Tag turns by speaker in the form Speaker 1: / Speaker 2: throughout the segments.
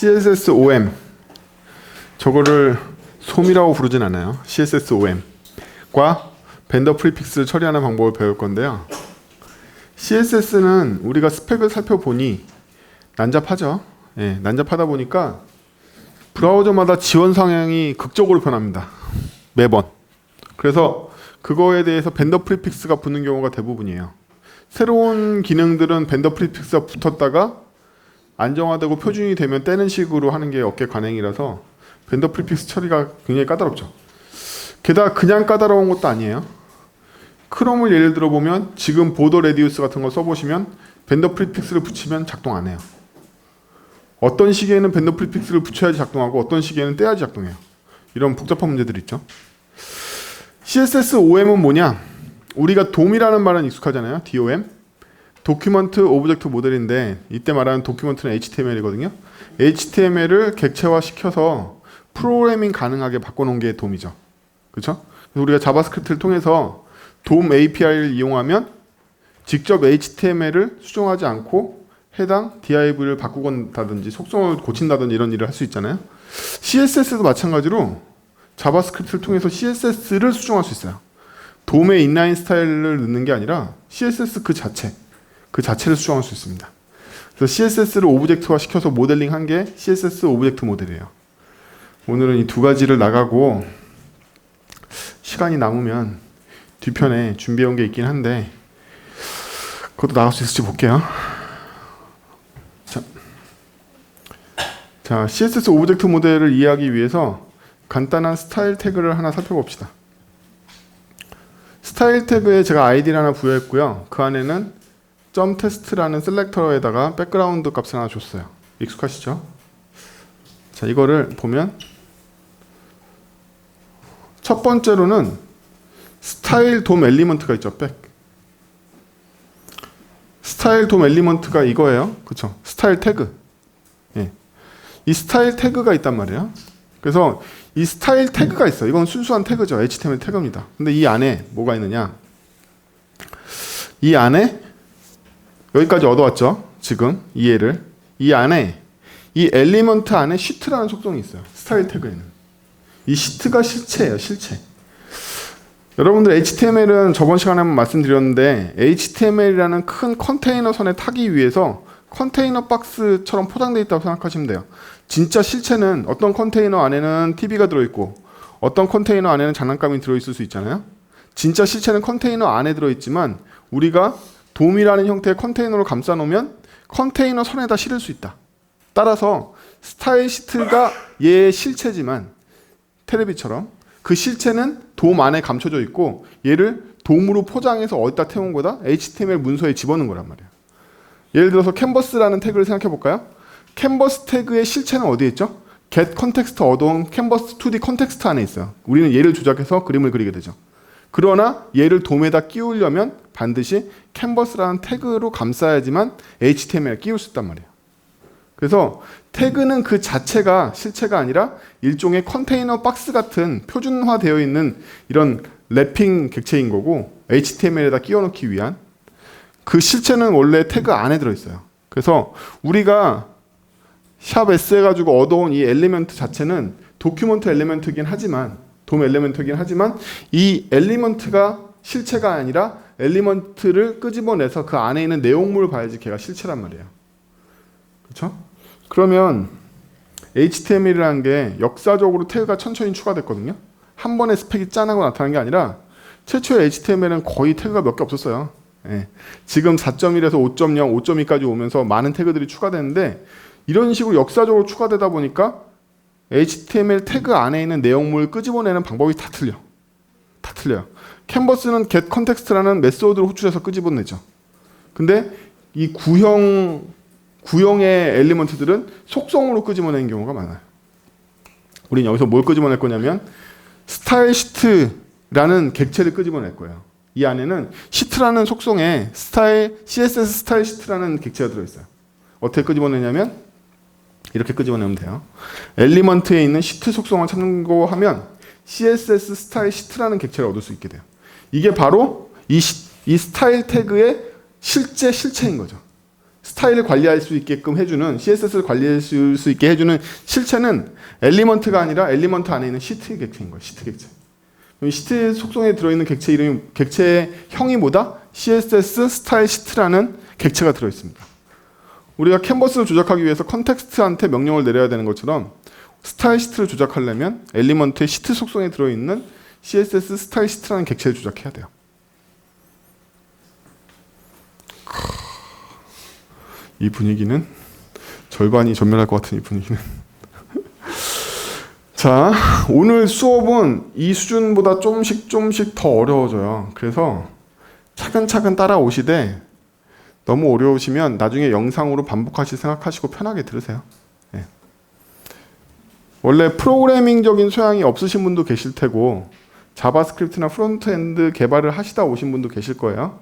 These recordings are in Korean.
Speaker 1: CSSOM 저거를 솜이라고 부르진 않아요. CSSOM과 벤더 프리픽스를 처리하는 방법을 배울 건데요. CSS는 우리가 스펙을 살펴보니 난잡하죠. 예, 난잡하다 보니까 브라우저마다 지원 상향이 극적으로 변합니다. 매번. 그래서 그거에 대해서 벤더 프리픽스가 붙는 경우가 대부분이에요. 새로운 기능들은 벤더 프리픽스가 붙었다가 안정화되고 표준이 되면 떼는 식으로 하는 게 업계 관행이라서 벤더 프리픽스 처리가 굉장히 까다롭죠. 게다가 그냥 까다로운 것도 아니에요. 크롬을 예를 들어 보면 지금 보더 레디우스 같은 거 써보시면 벤더 프리픽스를 붙이면 작동 안 해요. 어떤 시기에는 벤더 프리픽스를 붙여야지 작동하고 어떤 시기에는 떼야지 작동해요. 이런 복잡한 문제들이 있죠. CSSOM은 뭐냐? 우리가 DOM이라는 말은 익숙하잖아요. DOM. 도큐먼트 오브젝트 모델인데 이때 말하는 도큐먼트는 HTML이거든요. HTML을 객체화 시켜서 프로그래밍 가능하게 바꿔놓은 게 DOM이죠. 그렇죠? 그래서 우리가 자바스크립트를 통해서 DOM API를 이용하면 직접 HTML을 수정하지 않고 해당 div를 바꾸건다든지 속성을 고친다든지 이런 일을 할 수 있잖아요. CSS도 마찬가지로 자바스크립트를 통해서 CSS를 수정할 수 있어요. DOM의 인라인 스타일을 넣는 게 아니라 CSS 그 자체를 수정할 수 있습니다. 그래서 CSS를 오브젝트화 시켜서 모델링한 게 CSS 오브젝트 모델이에요. 오늘은 이 두 가지를 나가고 시간이 남으면 뒤편에 준비해온 게 있긴 한데 그것도 나갈 수 있을지 볼게요. 자, CSS 오브젝트 모델을 이해하기 위해서 간단한 스타일 태그를 하나 살펴봅시다. 스타일 태그에 제가 아이디를 하나 부여했고요. 그 안에는 .test라는 셀렉터에다가 백그라운드 값을 하나 줬어요. 익숙하시죠? 자, 이거를 보면 첫 번째로는 스타일 돔 엘리먼트가 있죠. 스타일 돔 엘리먼트가 이거예요. 그쵸? 스타일 태그. 예. 이 스타일 태그가 있단 말이에요. 그래서 이 스타일 태그가 있어요. 이건 순수한 태그죠. HTML 태그입니다. 근데 이 안에 뭐가 있느냐? 이 안에 여기까지 얻어왔죠. 지금 이해를. 이 안에 이 엘리먼트 안에 시트라는 속성이 있어요. 스타일 태그에는. 이 시트가 실체예요. 실체. 여러분들 HTML은 저번 시간에 한번 말씀드렸는데 HTML이라는 큰 컨테이너 선에 타기 위해서 컨테이너 박스처럼 포장되어 있다고 생각하시면 돼요. 진짜 실체는 어떤 컨테이너 안에는 TV가 들어있고 어떤 컨테이너 안에는 장난감이 들어있을 수 있잖아요. 진짜 실체는 컨테이너 안에 들어있지만 우리가 돔이라는 형태의 컨테이너를 감싸놓으면 컨테이너 선에다 실을 수 있다. 따라서 스타일 시트가 얘의 실체지만 테레비처럼 그 실체는 돔 안에 감춰져 있고 얘를 돔으로 포장해서 어디다 태운 거다? HTML 문서에 집어넣은 거란 말이에요. 예를 들어서 캔버스라는 태그를 생각해 볼까요? 캔버스 태그의 실체는 어디에 있죠? get context 얻어온 캔버스 2D 컨텍스트 안에 있어요. 우리는 얘를 조작해서 그림을 그리게 되죠. 그러나 얘를 돔에다 끼우려면 반드시 캔버스라는 태그로 감싸야지만 HTML을 끼울 수 있단 말이에요. 그래서 태그는 그 자체가 실체가 아니라 일종의 컨테이너 박스 같은 표준화되어 있는 이런 랩핑 객체인 거고 HTML에다 끼워넣기 위한 그 실체는 원래 태그 안에 들어있어요. 그래서 우리가 샵 S 해가지고 얻어온 이 엘리먼트 자체는 도큐먼트 엘리먼트이긴 하지만 돔 엘리먼트이긴 하지만 이 엘리먼트가 실체가 아니라 엘리먼트를 끄집어내서 그 안에 있는 내용물을 봐야지 걔가 실체란 말이에요. 그렇죠? 그러면 HTML이라는 게 역사적으로 태그가 천천히 추가됐거든요. 한 번에 스펙이 짠하고 나타난 게 아니라 최초의 HTML은 거의 태그가 몇 개 없었어요. 예. 지금 4.1에서 5.0, 5.2까지 오면서 많은 태그들이 추가되는데 이런 식으로 역사적으로 추가되다 보니까 HTML 태그 안에 있는 내용물을 끄집어내는 방법이 다 틀려. 다 틀려요. 캔버스는 get context라는 메소드를 호출해서 끄집어내죠. 근데 이 구형의 엘리먼트들은 속성으로 끄집어내는 경우가 많아요. 우린 여기서 뭘 끄집어낼 거냐면 스타일 시트라는 객체를 끄집어낼 거예요. 이 안에는 시트라는 속성에 CSS 스타일 시트라는 객체가 들어있어요. 어떻게 끄집어내냐면 이렇게 끄집어내면 돼요. 엘리먼트에 있는 시트 속성을 참고하면 CSS 스타일 시트라는 객체를 얻을 수 있게 돼요. 이게 바로 이 스타일 태그의 실체인 거죠. 스타일을 관리할 수 있게끔 해주는 CSS를 관리할 수 있게 해주는 실체는 엘리먼트가 아니라 엘리먼트 안에 있는 시트 객체인 거예요. 시트 객체. 시트 속성에 들어있는 객체 이름이 객체의 형이 뭐다? CSS 스타일 시트라는 객체가 들어있습니다. 우리가 캔버스를 조작하기 위해서 컨텍스트한테 명령을 내려야 되는 것처럼 스타일 시트를 조작하려면 엘리먼트의 시트 속성에 들어있는 CSS 스타일 시트라는 객체를 조작해야 돼요. 이 분위기는 절반이 전멸할 것 같은 이 분위기는. 자, 오늘 수업은 이 수준보다 조금씩 더 어려워져요. 그래서 차근차근 따라오시되 너무 어려우시면 나중에 영상으로 반복하실 생각하시고 편하게 들으세요. 네. 원래 프로그래밍적인 소양이 없으신 분도 계실 테고 자바스크립트나 프론트엔드 개발을 하시다 오신 분도 계실 거예요.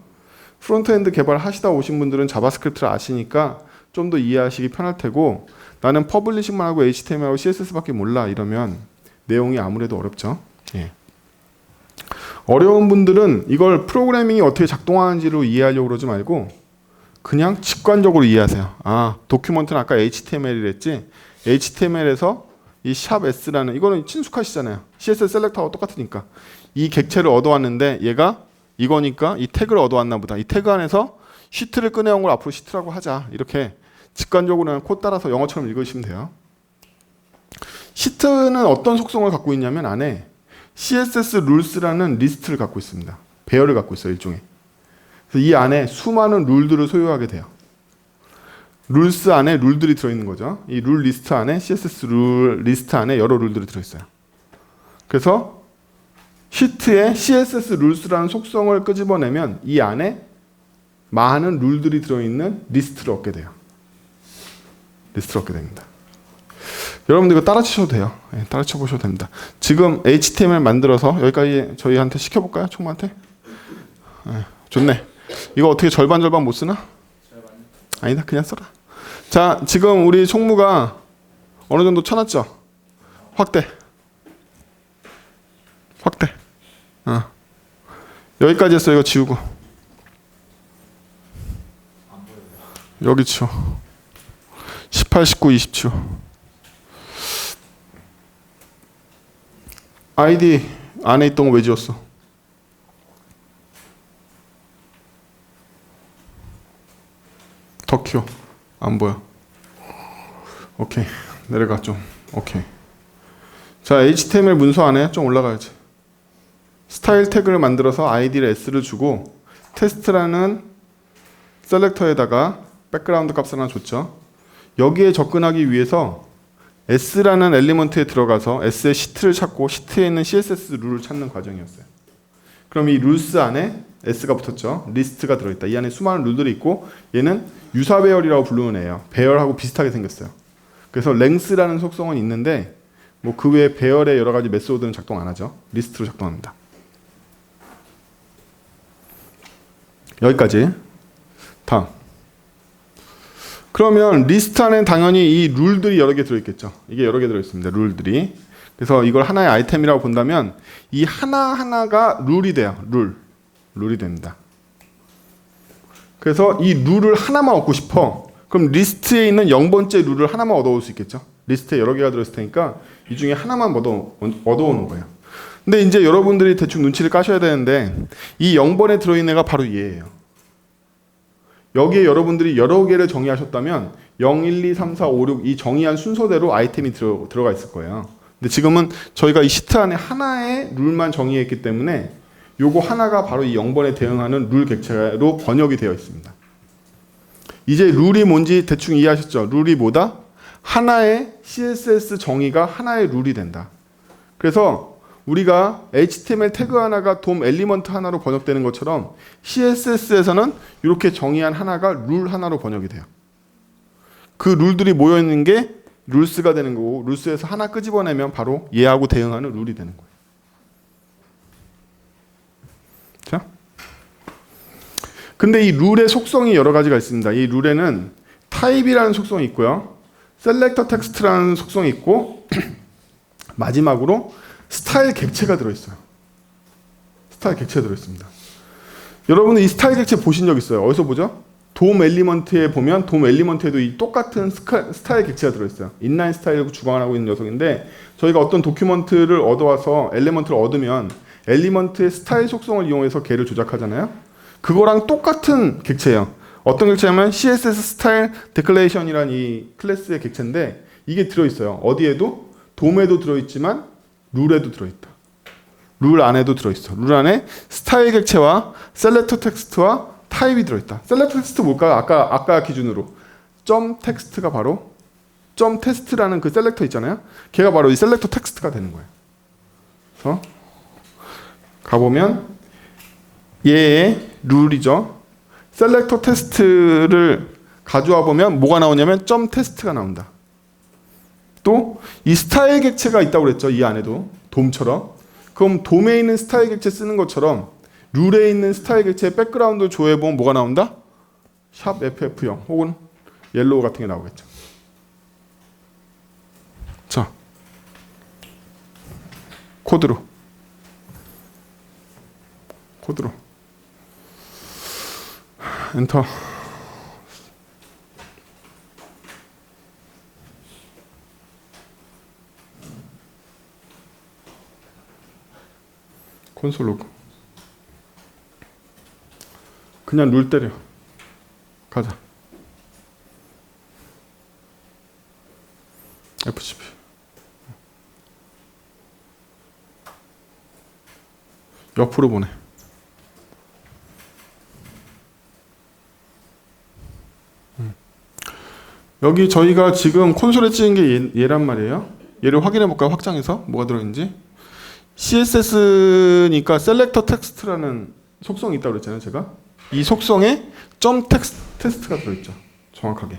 Speaker 1: 프론트엔드 개발을 하시다 오신 분들은 자바스크립트를 아시니까 좀 더 이해하시기 편할 테고 나는 퍼블리싱만 하고 HTML하고 CSS밖에 몰라 이러면 내용이 아무래도 어렵죠. 예. 어려운 분들은 이걸 프로그래밍이 어떻게 작동하는지로 이해하려고 그러지 말고 그냥 직관적으로 이해하세요. 아, 도큐먼트는 아까 HTML이랬지. HTML에서 이 샵 S라는 이거는 친숙하시잖아요. CSS 셀렉터하고 똑같으니까. 이 객체를 얻어왔는데 얘가 이거니까 이 태그를 얻어왔나 보다. 이 태그 안에서 시트를 꺼내온 걸 앞으로 시트라고 하자. 이렇게 직관적으로 코 따라서 영어처럼 읽으시면 돼요. 시트는 어떤 속성을 갖고 있냐면 안에 CSS 룰스라는 리스트를 갖고 있습니다. 배열을 갖고 있어요. 일종의. 그래서 이 안에 수많은 룰들을 소유하게 돼요. 룰스 안에 룰들이 들어있는 거죠. 이 룰 리스트 안에 CSS 룰 리스트 안에 여러 룰들이 들어있어요. 그래서 시트에 CSS 룰스라는 속성을 끄집어내면 이 안에 많은 룰들이 들어있는 리스트를 얻게 돼요. 리스트를 얻게 됩니다. 여러분들 이거 따라치셔도 돼요. 네, 따라쳐 보셔도 됩니다. 지금 HTML 만들어서 여기까지 저희한테 시켜볼까요? 총무한테? 네, 좋네. 이거 어떻게 절반 못 쓰나? 아니다, 그냥 써라. 자, 지금 우리 총무가 어느 정도 쳐놨죠? 확대. 여기까지 했어. 이거 지우고. 여기 치워. 18, 19, 20 치워. 아이디 안에 있던 거 왜 지웠어? 더 키워. 안 보여. 오케이. 내려가 좀. 오케이. 자, HTML 문서 안에 좀 올라가야지. 스타일 태그를 만들어서 아이디를 S를 주고 테스트라는 셀렉터에다가 백그라운드 값을 하나 줬죠. 여기에 접근하기 위해서 S라는 엘리먼트에 들어가서 S의 시트를 찾고 시트에 있는 CSS 룰을 찾는 과정이었어요. 그럼 이 룰스 안에 S가 붙었죠. 리스트가 들어있다. 이 안에 수많은 룰들이 있고 얘는 유사 배열이라고 부르는 애예요. 배열하고 비슷하게 생겼어요. 그래서 랭스라는 속성은 있는데 뭐 그 외에 배열의 여러 가지 메소드는 작동 안 하죠. 리스트로 작동합니다. 여기까지. 다음. 그러면 리스트 안에 당연히 이 룰들이 여러 개 들어있겠죠. 이게 여러 개 들어있습니다. 룰들이. 그래서 이걸 하나의 아이템이라고 본다면 이 하나하나가 룰이 돼요. 룰이 됩니다. 그래서 이 룰을 하나만 얻고 싶어. 그럼 리스트에 있는 0번째 룰을 하나만 얻어올 수 있겠죠. 리스트에 여러 개가 들어있을 테니까 이 중에 하나만 얻어오는 거예요. 근데 이제 여러분들이 대충 눈치를 까셔야 되는데 이 0번에 들어있는 애가 바로 얘예요. 여기에 여러분들이 여러 개를 정의하셨다면 0, 1, 2, 3, 4, 5, 6 이 정의한 순서대로 아이템이 들어가 있을 거예요. 근데 지금은 저희가 이 시트 안에 하나의 룰만 정의했기 때문에 요거 하나가 바로 이 0번에 대응하는 룰 객체로 번역이 되어 있습니다. 이제 룰이 뭔지 대충 이해하셨죠? 룰이 뭐다? 하나의 CSS 정의가 하나의 룰이 된다. 그래서 우리가 HTML 태그 하나가 돔 엘리먼트 하나로 번역되는 것처럼 CSS에서는 이렇게 정의한 하나가 룰 하나로 번역이 돼요. 그 룰들이 모여있는 게 룰스가 되는 거고 룰스에서 하나 끄집어내면 바로 얘하고 대응하는 룰이 되는 거예요. 자, 근데 이 룰의 속성이 여러 가지가 있습니다. 이 룰에는 타입이라는 속성이 있고요. 셀렉터 텍스트라는 속성이 있고 마지막으로 스타일 객체가 들어있어요. 스타일 객체가 들어있습니다. 여러분은 이 스타일 객체 보신 적 있어요? 어디서 보죠? 돔 엘리먼트에 보면 돔 엘리먼트에도 이 똑같은 스타일 객체가 들어있어요. 인라인 스타일을 주관하고 있는 녀석인데 저희가 어떤 도큐먼트를 얻어와서 엘리먼트를 얻으면 엘리먼트의 스타일 속성을 이용해서 걔를 조작하잖아요. 그거랑 똑같은 객체예요. 어떤 객체냐면 CSS 스타일 데클레이션이라는 이 클래스의 객체인데 이게 들어있어요. 어디에도? 돔에도 들어있지만 룰에도 들어있다. 룰 안에도 들어있어. 룰 안에 스타일 객체와 셀렉터 텍스트와 타입이 들어있다. 셀렉터 텍스트 뭘까요? 아까 기준으로 점 텍스트가 바로 점 테스트라는 그 셀렉터 있잖아요. 걔가 바로 이 셀렉터 텍스트가 되는 거예요. 그래서 가보면 얘의 룰이죠. 셀렉터 테스트를 가져와 보면 뭐가 나오냐면 점 테스트가 나온다. 또 이 스타일 객체가 있다고 그랬죠. 이 안에도 돔처럼. 그럼 돔에 있는 스타일 객체 쓰는 것처럼 룰에 있는 스타일 객체의 백그라운드 조회해보면 뭐가 나온다? 샵 FF0 혹은 옐로우 같은 게 나오겠죠. 자, 코드로 엔터. 콘솔 로그. 그냥 룰 때려. 가자. FCP. 옆으로 보내. 여기 저희가 지금 콘솔에 찍은 게 얘란 말이에요. 얘를 확인해 볼까요? 확장해서 뭐가 들어있는지. CSS니까 셀렉터 텍스트라는 속성이 있다고 그랬잖아요. 제가 이 속성에 점 테스트가 들어있죠. 정확하게.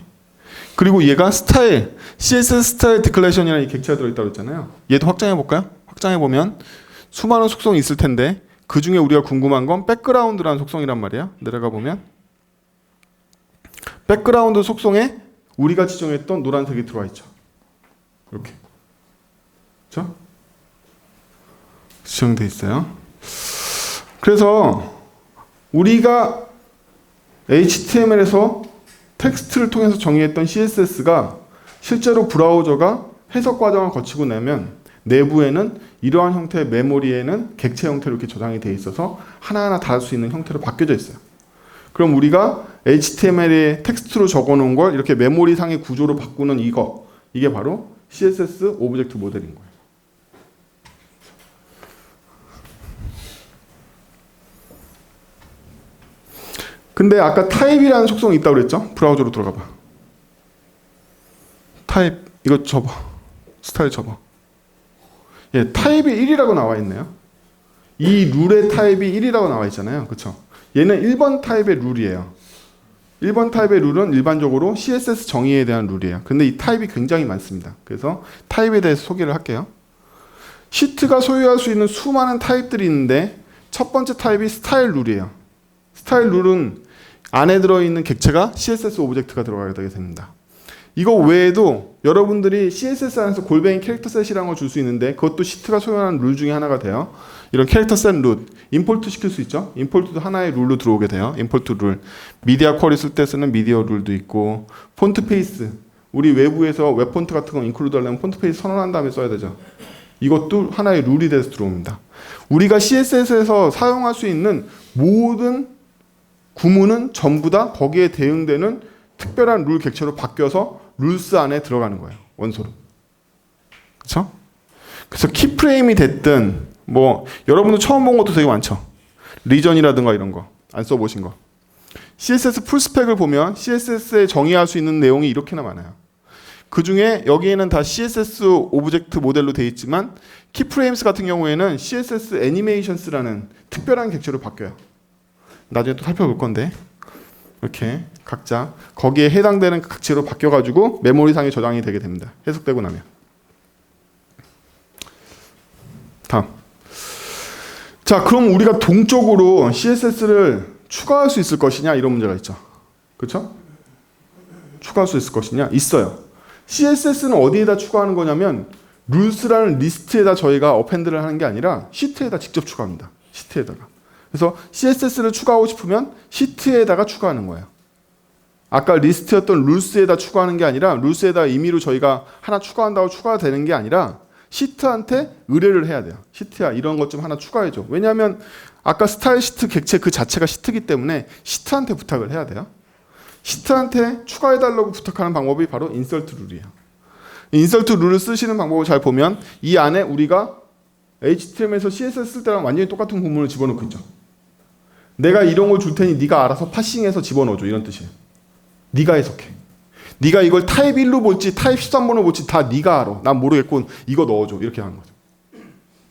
Speaker 1: 그리고 얘가 스타일 CSS 스타일 디클레이션이라는 이 객체가 들어있다고 그랬잖아요. 얘도 확장해 볼까요? 확장해 보면 수많은 속성이 있을 텐데 그 중에 우리가 궁금한 건 백그라운드라는 속성이란 말이야. 내려가 보면 백그라운드 속성에 우리가 지정했던 노란색이 들어와 있죠. 이렇게. 그렇죠? 지정돼 있어요. 그래서 우리가 HTML에서 텍스트를 통해서 정의했던 CSS가 실제로 브라우저가 해석 과정을 거치고 나면 내부에는 이러한 형태의 메모리에는 객체 형태로 이렇게 저장이 돼 있어서 하나하나 다 할 수 있는 형태로 바뀌어져 있어요. 그럼 우리가 HTML에 텍스트로 적어놓은 걸 이렇게 메모리상의 구조로 바꾸는 이게 바로 CSS 오브젝트 모델인 거예요. 근데 아까 타입이라는 속성이 있다고 그랬죠? 브라우저로 들어가 봐. 타입 이거 접어. 스타일 접어. 예, 타입이 1이라고 나와 있네요. 이 룰의 타입이 1이라고 나와 있잖아요. 그렇죠? 얘는 1번 타입의 룰이에요. 1번 타입의 룰은 일반적으로 CSS 정의에 대한 룰이에요. 근데 이 타입이 굉장히 많습니다. 그래서 타입에 대해서 소개를 할게요. 시트가 소유할 수 있는 수많은 타입들이 있는데 첫 번째 타입이 스타일 룰이에요. 스타일 룰은 안에 들어있는 객체가 CSS 오브젝트가 들어가게 되게 됩니다. 이거 외에도 여러분들이 CSS 안에서 골뱅이 캐릭터 셋이라는 걸 줄 수 있는데 그것도 시트가 소유하는 룰 중에 하나가 돼요. 이런 캐릭터 셋 룰, 임포트 시킬 수 있죠. 임포트도 하나의 룰로 들어오게 돼요. 임포트 룰. 미디어 쿼리 쓸 때 쓰는 미디어 룰도 있고 폰트 페이스. 우리 외부에서 웹 폰트 같은 거 인클루드 하려면 폰트 페이스 선언한 다음에 써야 되죠. 이것도 하나의 룰이 돼서 들어옵니다. 우리가 CSS에서 사용할 수 있는 모든 구문은 전부 다 거기에 대응되는 특별한 룰 객체로 바뀌어서 룰스 안에 들어가는 거예요. 원소로. 그렇죠? 그래서 키프레임이 됐든 뭐 여러분도 처음 본 것도 되게 많죠. 리전이라든가 이런 거 안 써보신 거. CSS 풀스펙을 보면 CSS에 정의할 수 있는 내용이 이렇게나 많아요. 그 중에 여기에는 다 CSS 오브젝트 모델로 되어 있지만 키프레임스 같은 경우에는 CSS 애니메이션스라는 특별한 객체로 바뀌어요. 나중에 또 살펴볼 건데 이렇게 각자 거기에 해당되는 객체로 바뀌어가지고 메모리상에 저장이 되게 됩니다. 해석되고 나면. 다음. 자, 그럼 우리가 동적으로 CSS를 추가할 수 있을 것이냐 이런 문제가 있죠. 그렇죠? 추가할 수 있을 것이냐? 있어요. CSS는 어디에다 추가하는 거냐면 룰스라는 리스트에다 저희가 어펜드를 하는 게 아니라 시트에다 직접 추가합니다. 시트에다가. 그래서 CSS를 추가하고 싶으면 시트에다가 추가하는 거예요. 아까 리스트였던 룰스에다 추가하는 게 아니라 룰스에다 임의로 저희가 하나 추가한다고 추가가 되는 게 아니라 시트한테 의뢰를 해야 돼요. 시트야 이런 것 좀 하나 추가해줘. 왜냐하면 아까 스타일 시트 객체 그 자체가 시트이기 때문에 시트한테 부탁을 해야 돼요. 시트한테 추가해달라고 부탁하는 방법이 바로 인서트 룰이에요. 인서트 룰을 쓰시는 방법을 잘 보면 이 안에 우리가 HTML에서 CSS 쓸 때랑 완전히 똑같은 구문을 집어넣고 있죠. 내가 이런 걸 줄 테니 네가 알아서 파싱해서 집어넣어줘 이런 뜻이에요. 네가 해석해. 네가 이걸 타입 1로 볼지 타입 13번으로 볼지 다 네가 알아. 난 모르겠고 이거 넣어줘. 이렇게 하는 거죠.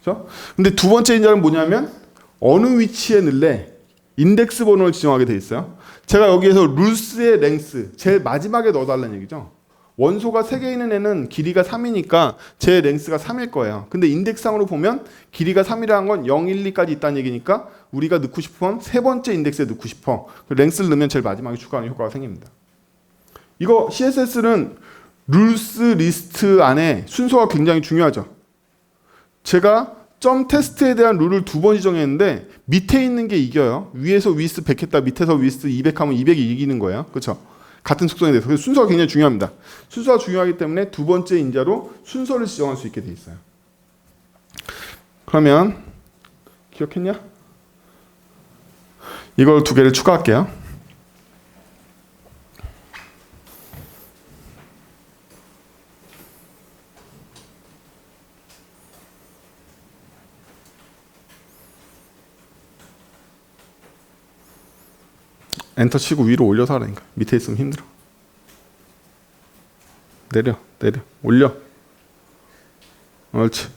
Speaker 1: 그렇죠? 근데 두 번째 인자는 뭐냐면 어느 위치에 넣을래? 인덱스 번호를 지정하게 돼 있어요. 제가 여기에서 룰스의 랭스 제일 마지막에 넣어달라는 얘기죠. 원소가 3개 있는 애는 길이가 3이니까 제 랭스가 3일 거예요. 근데 인덱스상으로 보면 길이가 3이라는 건 0, 1, 2까지 있다는 얘기니까 우리가 넣고 싶으면 세 번째 인덱스에 넣고 싶어. 랭스를 넣으면 제일 마지막에 추가하는 효과가 생깁니다. 이거 CSS는 룰스 리스트 안에 순서가 굉장히 중요하죠. 제가 점 테스트에 대한 룰을 2번 지정했는데 밑에 있는 게 이겨요. 위에서 위스 100 했다 밑에서 위스 200 하면 200이 이기는 거예요. 그렇죠? 같은 속성에 대해서. 그래서 순서가 굉장히 중요합니다. 순서가 중요하기 때문에 두 번째 인자로 순서를 지정할 수 있게 돼 있어요. 그러면 기억했냐? 이걸 2개를 추가할게요. 엔터 치고 위로 올려서 하라니까. 밑에 있으면 힘들어. 내려 올려. 옳지.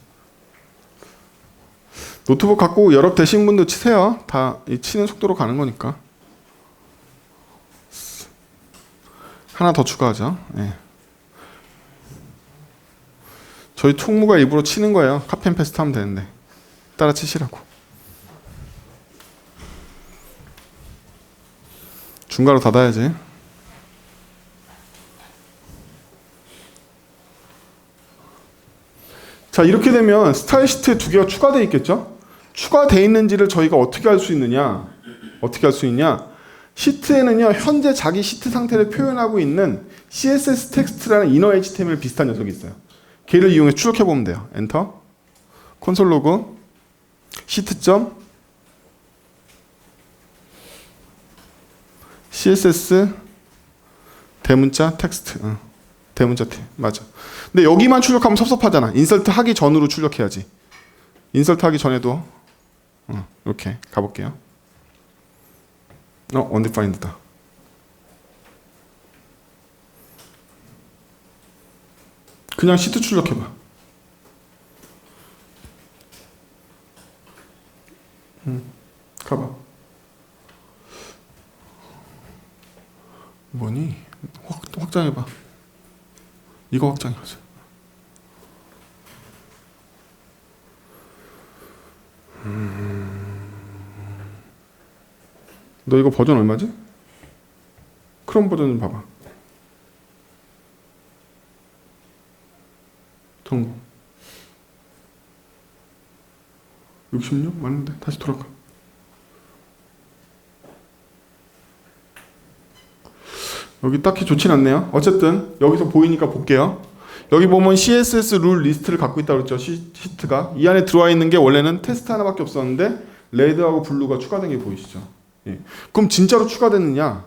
Speaker 1: 노트북 갖고 여러 되신 분들 치세요. 다 이 치는 속도로 가는 거니까. 하나 더 추가하죠. 예. 저희 총무가 일부러 치는 거예요. 카펜 페스트 하면 되는데 따라 치시라고. 중괄호 닫아야지. 자, 이렇게 되면 스타일 시트에 2개가 추가되어 있겠죠? 추가되어 있는지를 저희가 어떻게 알 수 있느냐? 어떻게 할 수 있냐? 시트에는요, 현재 자기 시트 상태를 표현하고 있는 CSS 텍스트라는 이너 HTML 비슷한 녀석이 있어요. 걔를 이용해 출력해 보면 돼요. 엔터. 콘솔 로그 시트 점 CSS 대문자 텍스트. 대문자 맞아. 근데 여기만 출력하면 섭섭하잖아. 인서트 하기 전으로 출력해야지. 인서트 하기 전에도 이렇게 가볼게요. 언디파인드다. 그냥 시트 출력해봐. 가봐. 뭐니? 확장해봐. 이거 확장해보자. 너 이거 버전 얼마지? 크롬 버전 좀 봐봐. 성공. 66? 맞는데? 다시 돌아가. 여기 딱히 좋진 않네요. 어쨌든 여기서 보이니까 볼게요. 여기 보면 CSS 룰 리스트를 갖고 있다고 그랬죠. 시트가. 이 안에 들어와 있는 게 원래는 테스트 하나밖에 없었는데 레드하고 블루가 추가된 게 보이시죠? 예. 그럼 진짜로 추가됐느냐?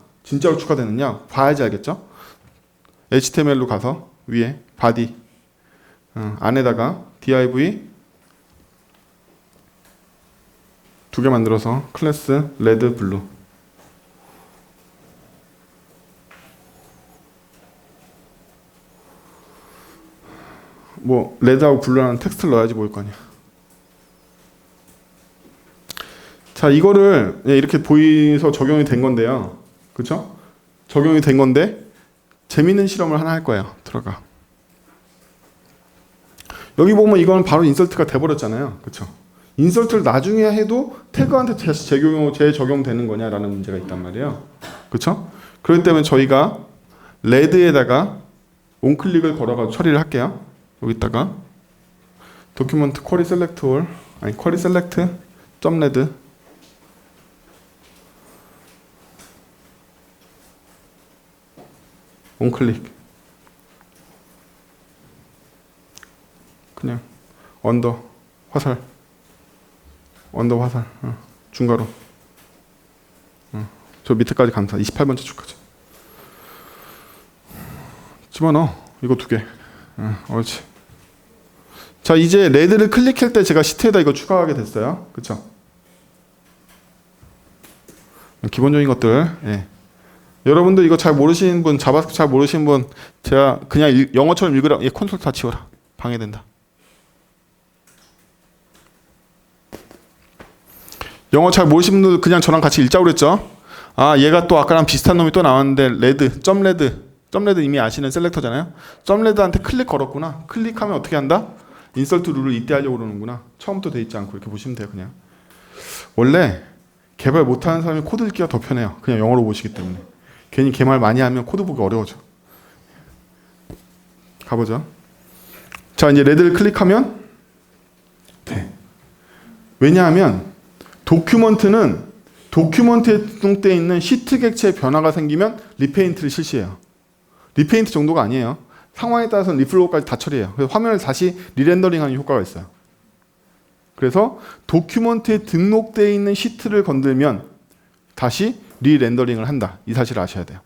Speaker 1: 봐야지 알겠죠? HTML로 가서 위에 body 안에다가 div 2개 만들어서 클래스 레드 블루 뭐 레드하고 블루라는 텍스트를 넣어야지 보일 거 아니야. 자, 이거를 이렇게 보이서 적용이 된 건데요. 그쵸? 적용이 된 건데 재밌는 실험을 하나 할 거예요. 들어가. 여기 보면 이거는 바로 인서트가 돼버렸잖아요. 그쵸? 인서트를 나중에 해도 태그한테 다시 재적용되는 거냐라는 문제가 있단 말이에요. 그쵸? 그렇기 때문에 저희가 레드에다가 온클릭을 걸어가지고 처리를 할게요. 여기다가 도큐먼트 쿼리 셀렉트 올 쿼리 셀렉트 점 레드 onClick. 그냥 언더 화살. 중괄호. 저 밑에까지 감사. 28번째 줄까지. 집어넣어. 이거 2개. 옳지. 자, 이제 레드를 클릭할 때 제가 시트에다 이거 추가하게 됐어요. 그쵸? 기본적인 것들. 예. 여러분들 이거 잘 모르시는 분, 자바스크립트 잘 모르시는 분, 제가 그냥 영어처럼 읽으라. 예, 콘솔 다 지워라. 방해된다. 영어 잘 모르시는 분들 그냥 저랑 같이 읽자고 그랬죠? 아, 얘가 또 아까랑 비슷한 놈이 또 나왔는데, 레드, 점 레드 이미 아시는 셀렉터잖아요? 점 레드한테 클릭 걸었구나. 클릭하면 어떻게 한다? 인설트 룰을 이때 하려고 그러는구나. 처음부터 돼 있지 않고 이렇게 보시면 돼요, 그냥. 원래 개발 못하는 사람이 코드 읽기가 더 편해요. 그냥 영어로 보시기 때문에. 괜히 개발 많이 하면 코드 보기 어려워져. 가보죠. 자, 이제 레드를 클릭하면 돼. 왜냐하면 도큐먼트에 등록되어 있는 시트 객체에 변화가 생기면 리페인트를 실시해요. 리페인트 정도가 아니에요. 상황에 따라서는 리플로우까지 다 처리해요. 그래서 화면을 다시 리렌더링하는 효과가 있어요. 그래서 도큐먼트에 등록되어 있는 시트를 건들면 다시 리렌더링을 한다. 이 사실을 아셔야 돼요.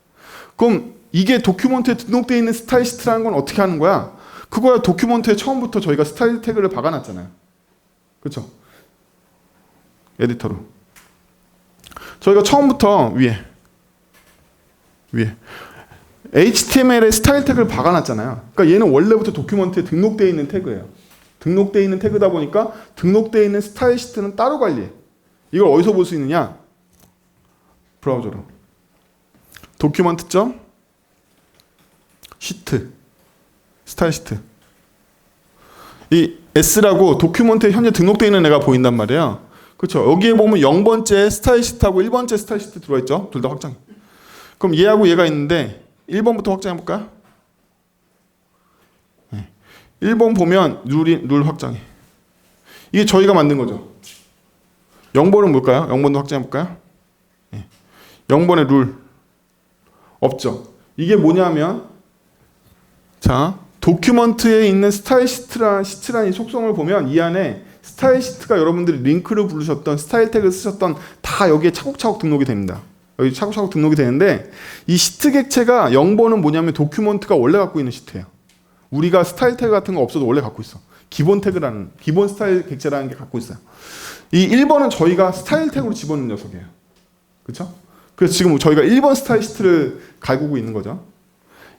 Speaker 1: 그럼 이게 도큐먼트에 등록되어 있는 스타일 시트라는 건 어떻게 하는 거야? 그거야 도큐먼트에 처음부터 저희가 스타일 태그를 박아놨잖아요. 그렇죠? 에디터로. 저희가 처음부터 위에 HTML에 스타일 태그를 박아놨잖아요. 그러니까 얘는 원래부터 도큐먼트에 등록되어 있는 태그예요. 등록되어 있는 태그다 보니까 등록되어 있는 스타일 시트는 따로 관리해. 이걸 어디서 볼 수 있느냐? 브라우저로. 도큐먼트.시트 스타일 시트. 이 S라고 도큐먼트에 현재 등록되어 있는 애가 보인단 말이에요. 그렇죠? 여기에 보면 0번째 스타일 시트하고 1번째 스타일 시트 들어와 있죠? 둘 다 확장. 그럼 얘하고 얘가 있는데 1번부터 확장해 볼까요? 1번 보면 룰 확장해. 이게 저희가 만든 거죠. 0번은 뭘까요? 0번도 확장해 볼까요? 0번의 룰 없죠. 이게 뭐냐면 자, 도큐먼트에 있는 스타일 시트라는 이 속성을 보면 이 안에 스타일 시트가 여러분들이 링크를 부르셨던 스타일 태그를 쓰셨던 다 여기에 차곡차곡 등록이 됩니다. 여기 차곡차곡 등록이 되는데 이 시트 객체가 0번은 뭐냐면 도큐먼트가 원래 갖고 있는 시트예요. 우리가 스타일 태그 같은 거 없어도 원래 갖고 있어. 기본 스타일 객체라는 게 갖고 있어요. 이 1번은 저희가 스타일 태그로 집어넣은 녀석이에요. 그렇죠? 그래서 지금 저희가 1번 스타일 시트를 갈구고 있는 거죠.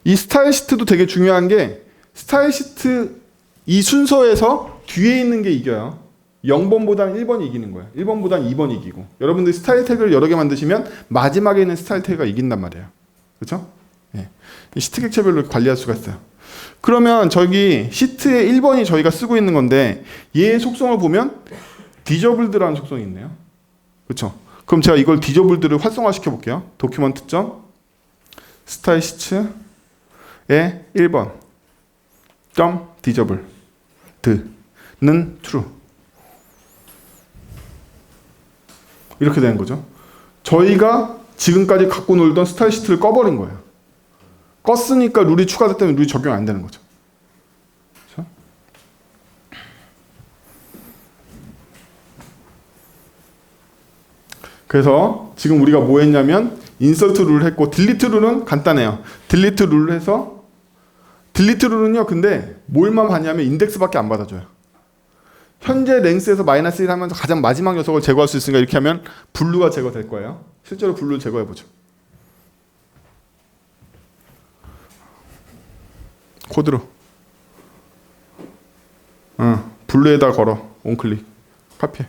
Speaker 1: 이 스타일 시트도 되게 중요한 게 스타일 시트 이 순서에서 뒤에 있는 게 이겨요. 0번보다는 1번이 이기는 거예요. 1번보다는 2번이 이기고. 여러분들이 스타일 태그를 여러 개 만드시면 마지막에 있는 스타일 태그가 이긴단 말이에요. 그렇죠? 예. 이 시트 객체별로 관리할 수가 있어요. 그러면 저기 시트의 1번이 저희가 쓰고 있는 건데 얘의 속성을 보면 디저블드라는 속성이 있네요. 그렇죠? 그럼 제가 이걸 디저블드를 활성화시켜 볼게요. 도큐먼트.스타일 시트의 1번 디저블드는 true. 이렇게 되는 거죠. 저희가 지금까지 갖고 놀던 스타일 시트를 꺼버린 거예요. 껐으니까 룰이 추가됐기 때문에 룰이 적용 안 되는 거죠. 그렇죠? 그래서 지금 우리가 뭐 했냐면 인서트 룰을 했고 딜리트 룰은 간단해요. 딜리트 룰을 해서 딜리트 룰은요. 근데 뭘만 받냐면 인덱스밖에 안 받아줘요. 현재 랭스에서 -1 하면서 가장 마지막 녀석을 제거할 수 있으니까 이렇게 하면 블루가 제거될 거예요. 실제로 블루를 제거해보죠. 코드로 블루에다 걸어. 온클릭 카피해.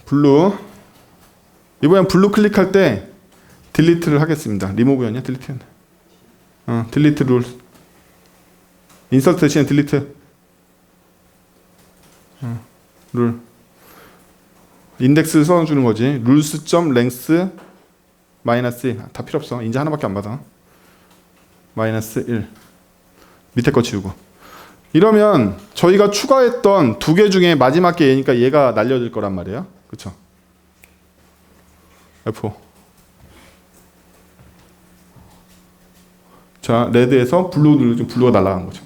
Speaker 1: 블루 이번엔 블루 클릭할 때 딜리트를 하겠습니다. 리무브였냐? 딜리트였나? 딜리트 룰 인서트 대신에 딜리트 룰 인덱스를 써주는 거지. 룰스.랭스 -1 다 필요 없어. 이제 하나밖에 안 받아. -1 밑에 거 지우고 이러면 저희가 추가했던 2개 중에 마지막 게 얘니까 얘가 날려질 거란 말이에요. 그쵸? F5. 자, 레드에서 블루 누르면 블루가 날아간 거죠.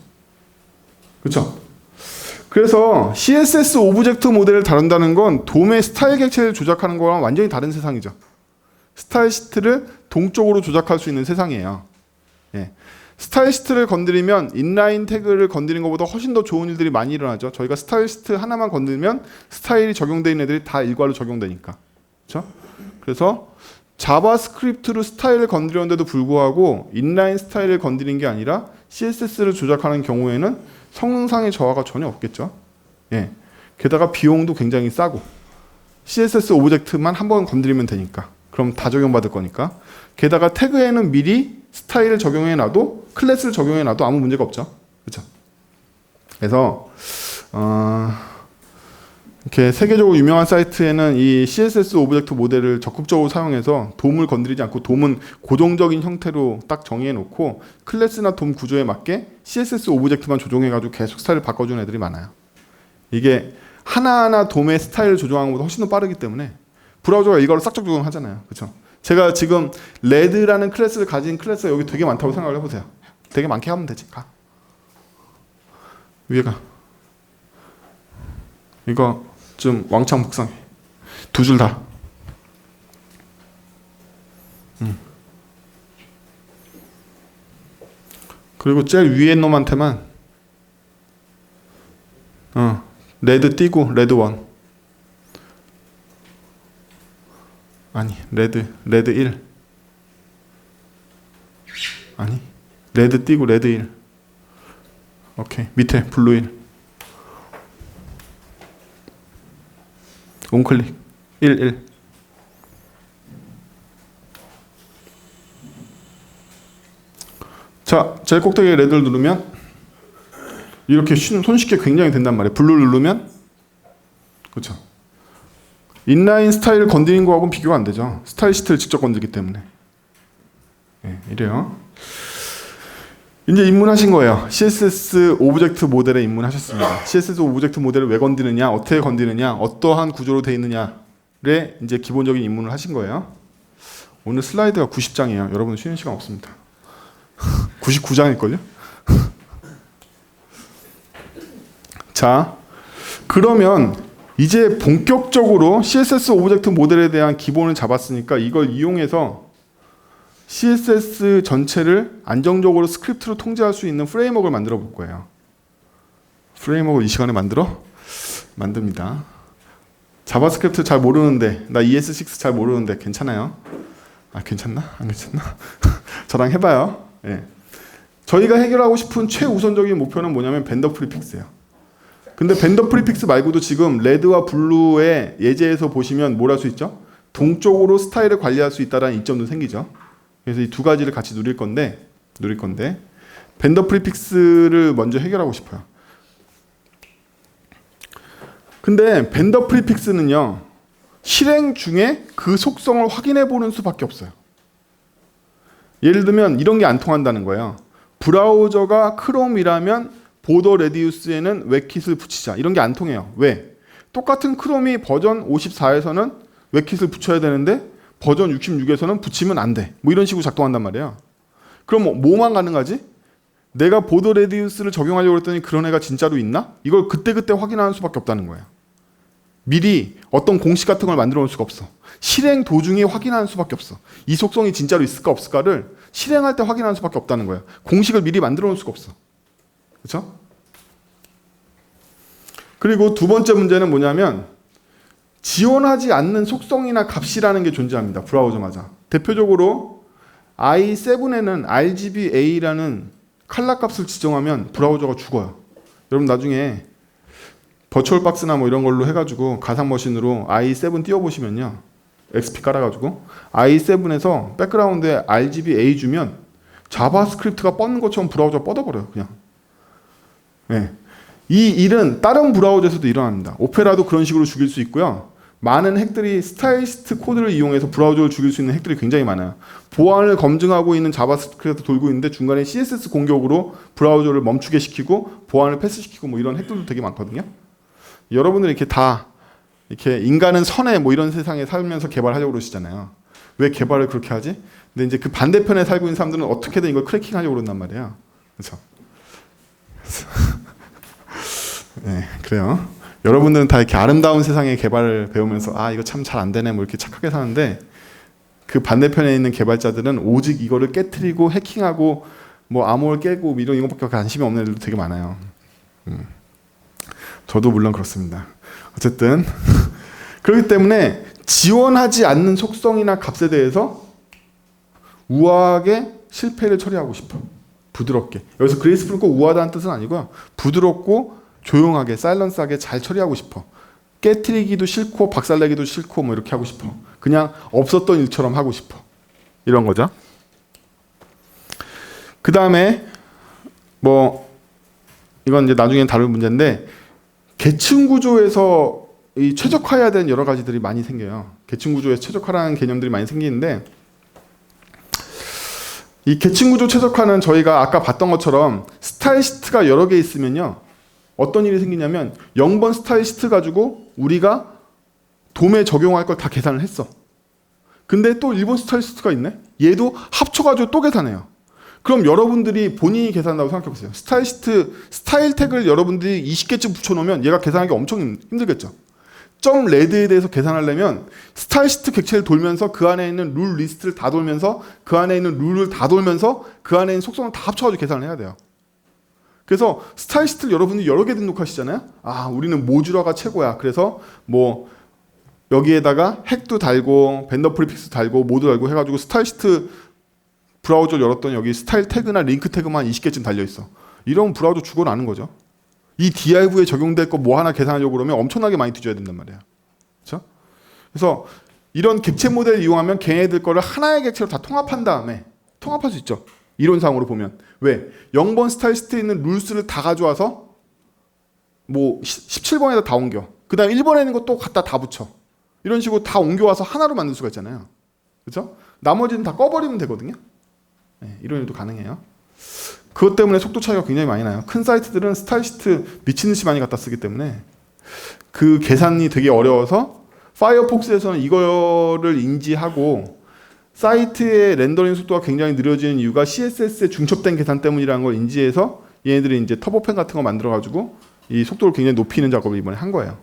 Speaker 1: 그렇죠? 그래서 CSS 오브젝트 모델을 다룬다는 건 돔의 스타일 객체를 조작하는 거랑 완전히 다른 세상이죠. 스타일 시트를 동쪽으로 조작할 수 있는 세상이에요. 예. 스타일 시트를 건드리면 인라인 태그를 건드리는 것보다 훨씬 더 좋은 일들이 많이 일어나죠. 저희가 스타일 시트 하나만 건드리면 스타일이 적용되어 있는 애들이 다 일괄로 적용되니까. 그렇죠? 그래서 자바스크립트로 스타일을 건드렸는데도 불구하고 인라인 스타일을 건드린 게 아니라 CSS를 조작하는 경우에는 성능상의 저하가 전혀 없겠죠. 예. 게다가 비용도 굉장히 싸고 CSS 오브젝트만 한 번 건드리면 되니까. 그럼 다 적용받을 거니까. 게다가 태그에는 미리 스타일을 적용해 놔도 클래스를 적용해 놔도 아무 문제가 없죠. 그렇죠? 그래서 이렇게 세계적으로 유명한 사이트에는 이 CSS 오브젝트 모델을 적극적으로 사용해서 돔을 건드리지 않고 돔은 고정적인 형태로 딱 정의해 놓고 클래스나 돔 구조에 맞게 CSS 오브젝트만 조정해 가지고 계속 스타일을 바꿔주는 애들이 많아요. 이게 하나하나 돔의 스타일을 조정하는 것보다 훨씬 더 빠르기 때문에 브라우저가 이걸 싹 적용하잖아요. 그렇죠? 제가 지금 레드라는 클래스를 가진 클래스가 여기 되게 많다고 생각을 해보세요. 되게 많게 하면 되지. 가. 위에가. 이거 좀 왕창 묵상해. 두 줄 다. 그리고 제일 위에 놈한테만 레드 띄고 레드 원. 아니 레드 1. 아니 레드 띄고 레드 1. 오케이. 밑에 블루 1. 온클릭 1. 자, 제일 꼭대기에 레드를 누르면 이렇게 손쉽게 굉장히 된단 말이에요. 블루를 누르면 그렇죠. 인라인 스타일을 건드린 거하고는 비교가 안 되죠. 스타일 시트를 직접 건드리기 때문에. 네, 이래요. 이제 입문하신 거예요. CSS 오브젝트 모델에 입문하셨습니다. CSS 오브젝트 모델을 왜 건드느냐, 어떻게 건드느냐, 어떠한 구조로 되어 있느냐에 이제 기본적인 입문을 하신 거예요. 오늘 슬라이드가 90장이에요. 여러분 쉬는 시간 없습니다. 99장일걸요? 자, 그러면 이제 본격적으로 CSS 오브젝트 모델에 대한 기본을 잡았으니까 이걸 이용해서 CSS 전체를 안정적으로 스크립트로 통제할 수 있는 프레임워크를 만들어 볼 거예요. 프레임워크를 이 시간에 만듭니다. 자바스크립트 잘 모르는데, 나 ES6 잘 모르는데 괜찮아요? 아, 괜찮나? 안 괜찮나? 저랑 해봐요. 예. 저희가 해결하고 싶은 최우선적인 목표는 뭐냐면 벤더 프리픽스예요. 근데 벤더 프리픽스 말고도 지금 레드와 블루의 예제에서 보시면 뭘 할 수 있죠? 동쪽으로 스타일을 관리할 수 있다는 이점도 생기죠. 그래서 이 두 가지를 같이 누릴 건데 벤더 프리픽스를 먼저 해결하고 싶어요. 근데 벤더 프리픽스는요, 실행 중에 그 속성을 확인해 보는 수밖에 없어요. 예를 들면 이런 게 안 통한다는 거예요. 브라우저가 크롬이라면 보더 레디우스에는 웹킷을 붙이자. 이런 게 안 통해요. 왜? 똑같은 크롬이 버전 54에서는 웹킷을 붙여야 되는데 버전 66에서는 붙이면 안 돼. 뭐 이런 식으로 작동한단 말이에요. 그럼 뭐만 가능하지? 내가 보더 레디우스를 적용하려고 했더니 그런 애가 진짜로 있나? 이걸 그때그때 확인하는 수밖에 없다는 거예요. 미리 어떤 공식 같은 걸 만들어 놓을 수가 없어. 실행 도중에 확인하는 수밖에 없어. 이 속성이 진짜로 있을까 없을까를 실행할 때 확인하는 수밖에 없다는 거예요. 공식을 미리 만들어 놓을 수가 없어. 그렇죠? 그리고 두 번째 문제는 뭐냐면 지원하지 않는 속성이나 값이라는 게 존재합니다. 브라우저마다. 대표적으로 i7에는 RGBA라는 컬러 값을 지정하면 브라우저가 죽어요. 여러분 나중에 버추얼박스나 뭐 이런 걸로 해가지고 가상머신으로 i7 띄워보시면요. XP 깔아가지고 i7에서 백그라운드에 RGBA 주면 자바스크립트가 뻗는 것처럼 브라우저가 뻗어버려요. 그냥. 네. 이 일은 다른 브라우저에서도 일어납니다. 오페라도 그런 식으로 죽일 수 있고요. 많은 핵들이 스타일리스트 코드를 이용해서 브라우저를 죽일 수 있는 핵들이 굉장히 많아요. 보안을 검증하고 있는 자바스크립트가 돌고 있는데 중간에 CSS 공격으로 브라우저를 멈추게 시키고 보안을 패스시키고 뭐 이런 핵들도 되게 많거든요. 여러분들이 이렇게 다 이렇게 인간은 선해 뭐 이런 세상에 살면서 개발하려고 그러시잖아요. 왜 개발을 그렇게 하지? 근데 이제 그 반대편에 살고 있는 사람들은 어떻게든 이걸 크래킹하려고 그런단 말이에요. 그렇죠? 네, 그래요. 여러분들은 다 이렇게 아름다운 세상의 개발을 배우면서 아 이거 참 잘 안 되네 뭐 이렇게 착하게 사는데 그 반대편에 있는 개발자들은 오직 이거를 깨트리고 해킹하고 뭐 암호를 깨고 이런 이것밖에 관심이 없는 애들도 되게 많아요. 저도 물론 그렇습니다. 어쨌든 그렇기 때문에 지원하지 않는 속성이나 값에 대해서 우아하게 실패를 처리하고 싶어. 부드럽게. 여기서 그레이스풀은 꼭 우아하다는 뜻은 아니고요. 부드럽고 조용하게 사일런스하게 잘 처리하고 싶어. 깨트리기도 싫고 박살내기도 싫고 뭐 이렇게 하고 싶어. 그냥 없었던 일처럼 하고 싶어. 이런 거죠. 그 다음에 뭐 이건 이제 나중에 다룰 문제인데 계층 구조에서 이 최적화해야 되는 여러 가지들이 많이 생겨요. 계층 구조에서 최적화라는 개념들이 많이 생기는데 이 계층 구조 최적화는 저희가 아까 봤던 것처럼 스타일 시트가 여러 개 있으면요. 어떤 일이 생기냐면 0번 스타일 시트 가지고 우리가 돔에 적용할 걸 다 계산을 했어. 근데 또 1번 스타일 시트가 있네? 얘도 합쳐가지고 또 계산해요. 그럼 여러분들이 본인이 계산한다고 생각해보세요. 스타일 시트, 스타일 태그를 여러분들이 20개쯤 붙여놓으면 얘가 계산하기 엄청 힘들겠죠. 점 레드에 대해서 계산하려면 스타일 시트 객체를 돌면서 그 안에 있는 룰 리스트를 다 돌면서 그 안에 있는 룰을 다 돌면서 그 안에 있는 속성을 다 합쳐가지고 계산을 해야 돼요. 그래서 스타일 시트를 여러분들이 여러 개 등록하시잖아요. 아, 우리는 모듈화가 최고야. 그래서 뭐 여기에다가 핵도 달고 벤더 프리픽스 달고 모두 달고 해가지고 스타일 시트 브라우저를 열었더니 여기 스타일 태그나 링크 태그만 20개쯤 달려있어. 이러면 브라우저 죽어나는 거죠. 이 div에 적용될 거 뭐 하나 계산하려고 그러면 엄청나게 많이 뒤져야 된단 말이에요. 그렇죠? 그래서 이런 객체 모델을 이용하면 걔네들 거를 하나의 객체로 다 통합한 다음에 통합할 수 있죠. 이론상으로 보면. 왜? 0번 스타일 시트에 있는 룰스를 다 가져와서 뭐 17번에다 다 옮겨. 그 다음 1번에 있는 것도 갖다 다 붙여. 이런 식으로 다 옮겨와서 하나로 만들 수가 있잖아요. 그렇죠? 나머지는 다 꺼버리면 되거든요. 네, 이런 일도 가능해요. 그것 때문에 속도 차이가 굉장히 많이 나요. 큰 사이트들은 스타일 시트 미친 듯이 많이 갖다 쓰기 때문에 그 계산이 되게 어려워서 파이어폭스에서는 이거를 인지하고 사이트의 렌더링 속도가 굉장히 느려지는 이유가 CSS에 중첩된 계산 때문이라는 걸 인지해서 얘네들이 이제 터보펜 같은 거 만들어 가지고 이 속도를 굉장히 높이는 작업을 이번에 한 거예요.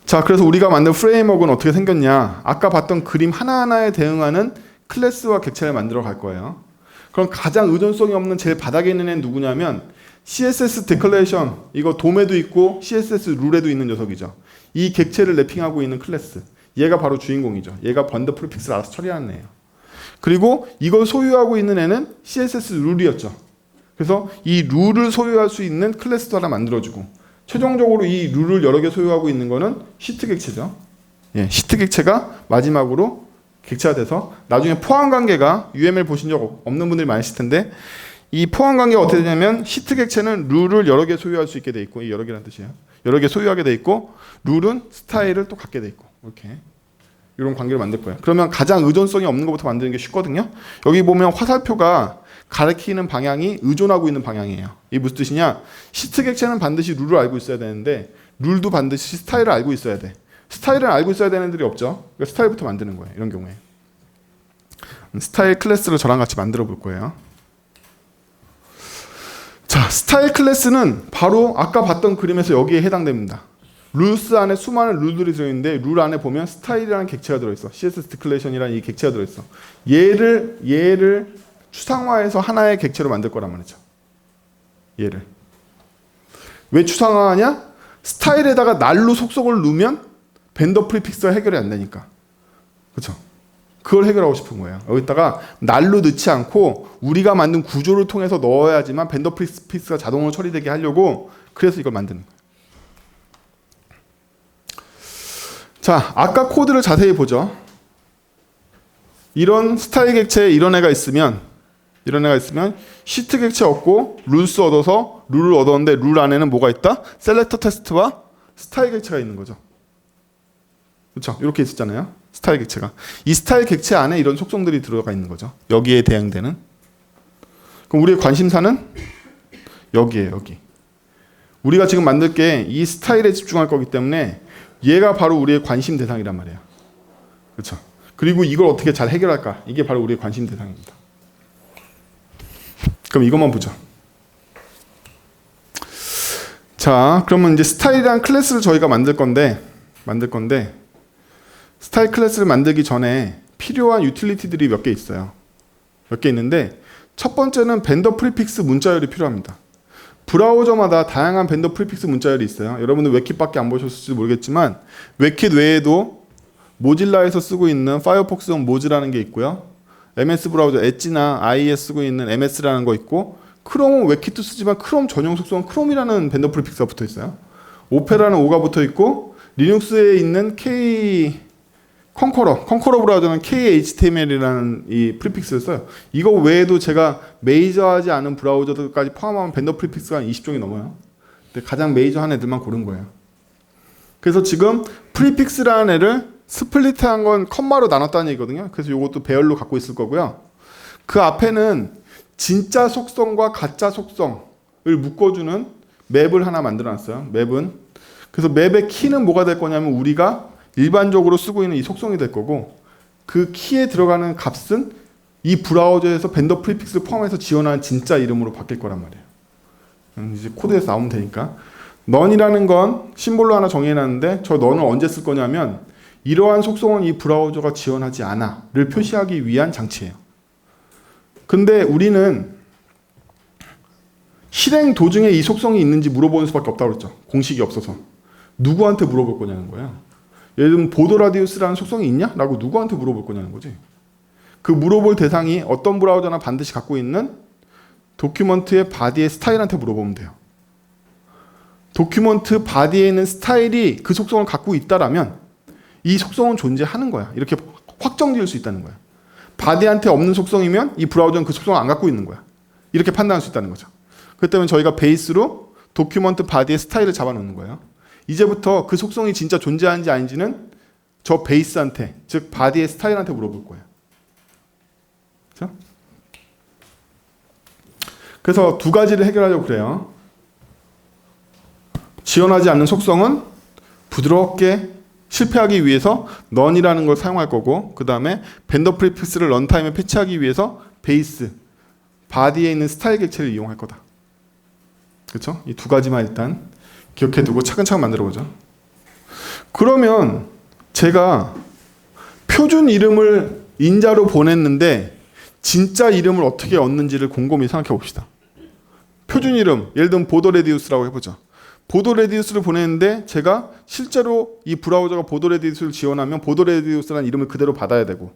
Speaker 1: 자, 그래서 우리가 만든 프레임워크는 어떻게 생겼냐? 아까 봤던 그림 하나하나에 대응하는 클래스와 객체를 만들어 갈 거예요. 그럼 가장 의존성이 없는 제일 바닥에 있는 애는 누구냐면 CSS 데클레이션, 이거 돔에도 있고 CSS 룰에도 있는 녀석이죠. 이 객체를 랩핑하고 있는 클래스. 얘가 바로 주인공이죠. 얘가 번더 프리픽스를 알아서 처리하는 애예요. 그리고 이걸 소유하고 있는 애는 CSS 룰이었죠. 그래서 이 룰을 소유할 수 있는 클래스도 하나 만들어주고 최종적으로 이 룰을 여러 개 소유하고 있는 거는 시트 객체죠. 예, 시트 객체가 마지막으로 객체가 돼서 나중에 포함 관계가 UML 보신 적 없는 분들이 많으실 텐데 이 포함 관계가 어떻게 되냐면 시트 객체는 룰을 여러 개 소유할 수 있게 돼 있고 이 여러 개라는 뜻이에요. 여러 개 소유하게 돼 있고 룰은 스타일을 또 갖게 돼 있고 이렇게 이런 관계를 만들 거예요. 그러면 가장 의존성이 없는 것부터 만드는 게 쉽거든요. 여기 보면 화살표가 가리키는 방향이 의존하고 있는 방향이에요. 이게 무슨 뜻이냐? 시트 객체는 반드시 룰을 알고 있어야 되는데 룰도 반드시 스타일을 알고 있어야 돼. 스타일을 알고 있어야 되는 애들이 없죠. 그러니까 스타일부터 만드는 거예요. 이런 경우에. 스타일 클래스를 저랑 같이 만들어 볼 거예요. 자, 스타일 클래스는 바로 아까 봤던 그림에서 여기에 해당됩니다. 룰스 안에 수많은 룰들이 들어있는데 룰 안에 보면 스타일이라는 객체가 들어있어. CSS 디클레이션이라는 이 객체가 들어있어. 얘를 추상화해서 하나의 객체로 만들 거란 말이죠. 얘를. 왜 추상화하냐? 스타일에다가 날로 속성을 넣으면 벤더 프리픽스가 해결이 안 되니까. 그렇죠? 그걸 해결하고 싶은 거예요. 여기다가 날로 넣지 않고 우리가 만든 구조를 통해서 넣어야지만 벤더 프리픽스가 자동으로 처리되게 하려고 그래서 이걸 만드는 거예요. 자, 아까 코드를 자세히 보죠. 이런 스타일 객체에 이런 애가 있으면 시트 객체 얻고 룰스 얻어서 룰을 얻었는데 룰 안에는 뭐가 있다? 셀렉터 테스트와 스타일 객체가 있는 거죠. 그렇죠? 이렇게 있었잖아요. 스타일 객체가. 이 스타일 객체 안에 이런 속성들이 들어가 있는 거죠. 여기에 대응되는. 그럼 우리의 관심사는 여기에요. 여기. 우리가 지금 만들 게 이 스타일에 집중할 거기 때문에 얘가 바로 우리의 관심 대상이란 말이에요. 그렇죠? 그리고 이걸 어떻게 잘 해결할까? 이게 바로 우리의 관심 대상입니다. 그럼 이것만 보죠. 자, 그러면 이제 스타일이란 클래스를 저희가 만들 건데 스타일 클래스를 만들기 전에 필요한 유틸리티들이 몇 개 있어요. 몇 개 있는데 첫 번째는 벤더 프리픽스 문자열이 필요합니다. 브라우저마다 다양한 벤더 프리픽스 문자열이 있어요. 여러분들 웹킷밖에 안 보셨을지 모르겠지만 웹킷 외에도 모질라에서 쓰고 있는 파이어폭스 온 모즈라는 게 있고요. MS 브라우저 엣지나 IES 쓰고 있는 MS라는 거 있고, 크롬은 웹킷도 쓰지만 크롬 전용 속성은 크롬이라는 벤더 프리픽스가 붙어 있어요. 오페라는 O가 붙어 있고, 리눅스에 있는 컨커러 브라우저는 KHTML이라는 이 프리픽스를 써요. 이거 외에도 제가 메이저하지 않은 브라우저들까지 포함하면 벤더 프리픽스가 한 20종이 넘어요. 근데 가장 메이저한 애들만 고른 거예요. 그래서 지금 프리픽스라는 애를 스플릿한 건 컴마로 나눴다는 얘기거든요. 그래서 이것도 배열로 갖고 있을 거고요. 그 앞에는 진짜 속성과 가짜 속성을 묶어주는 맵을 하나 만들어놨어요. 맵은. 그래서 맵의 키는 뭐가 될 거냐면 우리가 일반적으로 쓰고 있는 이 속성이 될 거고, 그 키에 들어가는 값은 이 브라우저에서 벤더 프리픽스를 포함해서 지원하는 진짜 이름으로 바뀔 거란 말이에요. 이제 코드에서 나오면 되니까. 넌이라는 건 심볼로 하나 정해놨는데 저 넌을 언제 쓸 거냐면 이러한 속성은 이 브라우저가 지원하지 않아를 표시하기 위한 장치예요. 근데 우리는 실행 도중에 이 속성이 있는지 물어보는 수밖에 없다고 그랬죠. 공식이 없어서. 누구한테 물어볼 거냐는 거예요. 예를 들면 보도 라디우스라는 속성이 있냐? 라고 누구한테 물어볼 거냐는 거지. 그 물어볼 대상이 어떤 브라우저나 반드시 갖고 있는 도큐먼트의 바디의 스타일한테 물어보면 돼요. 도큐먼트 바디에 있는 스타일이 그 속성을 갖고 있다라면 이 속성은 존재하는 거야. 이렇게 확정 지을 수 있다는 거야. 바디한테 없는 속성이면 이 브라우저는 그 속성을 안 갖고 있는 거야. 이렇게 판단할 수 있다는 거죠. 그렇기 때문에 저희가 베이스로 도큐먼트 바디의 스타일을 잡아놓는 거예요. 이제부터 그 속성이 진짜 존재하는지 아닌지는 저 베이스한테, 즉 바디의 스타일한테 물어볼 거예요. 그렇죠? 그래서 두 가지를 해결하려고 그래요. 지원하지 않는 속성은 부드럽게 실패하기 위해서 넌이라는 걸 사용할 거고, 그 다음에 벤더 프리픽스를 런타임에 패치하기 위해서 베이스, 바디에 있는 스타일 객체를 이용할 거다. 그렇죠? 이 두 가지만 일단 기억해두고 차근차근 만들어보죠. 그러면 제가 표준 이름을 인자로 보냈는데 진짜 이름을 어떻게 얻는지를 곰곰이 생각해 봅시다. 표준 이름, 예를 들면 보도 레디우스라고 해보죠. 보도 레디우스를 보냈는데 제가 실제로 이 브라우저가 보도 레디우스를 지원하면 보도 레디우스라는 이름을 그대로 받아야 되고,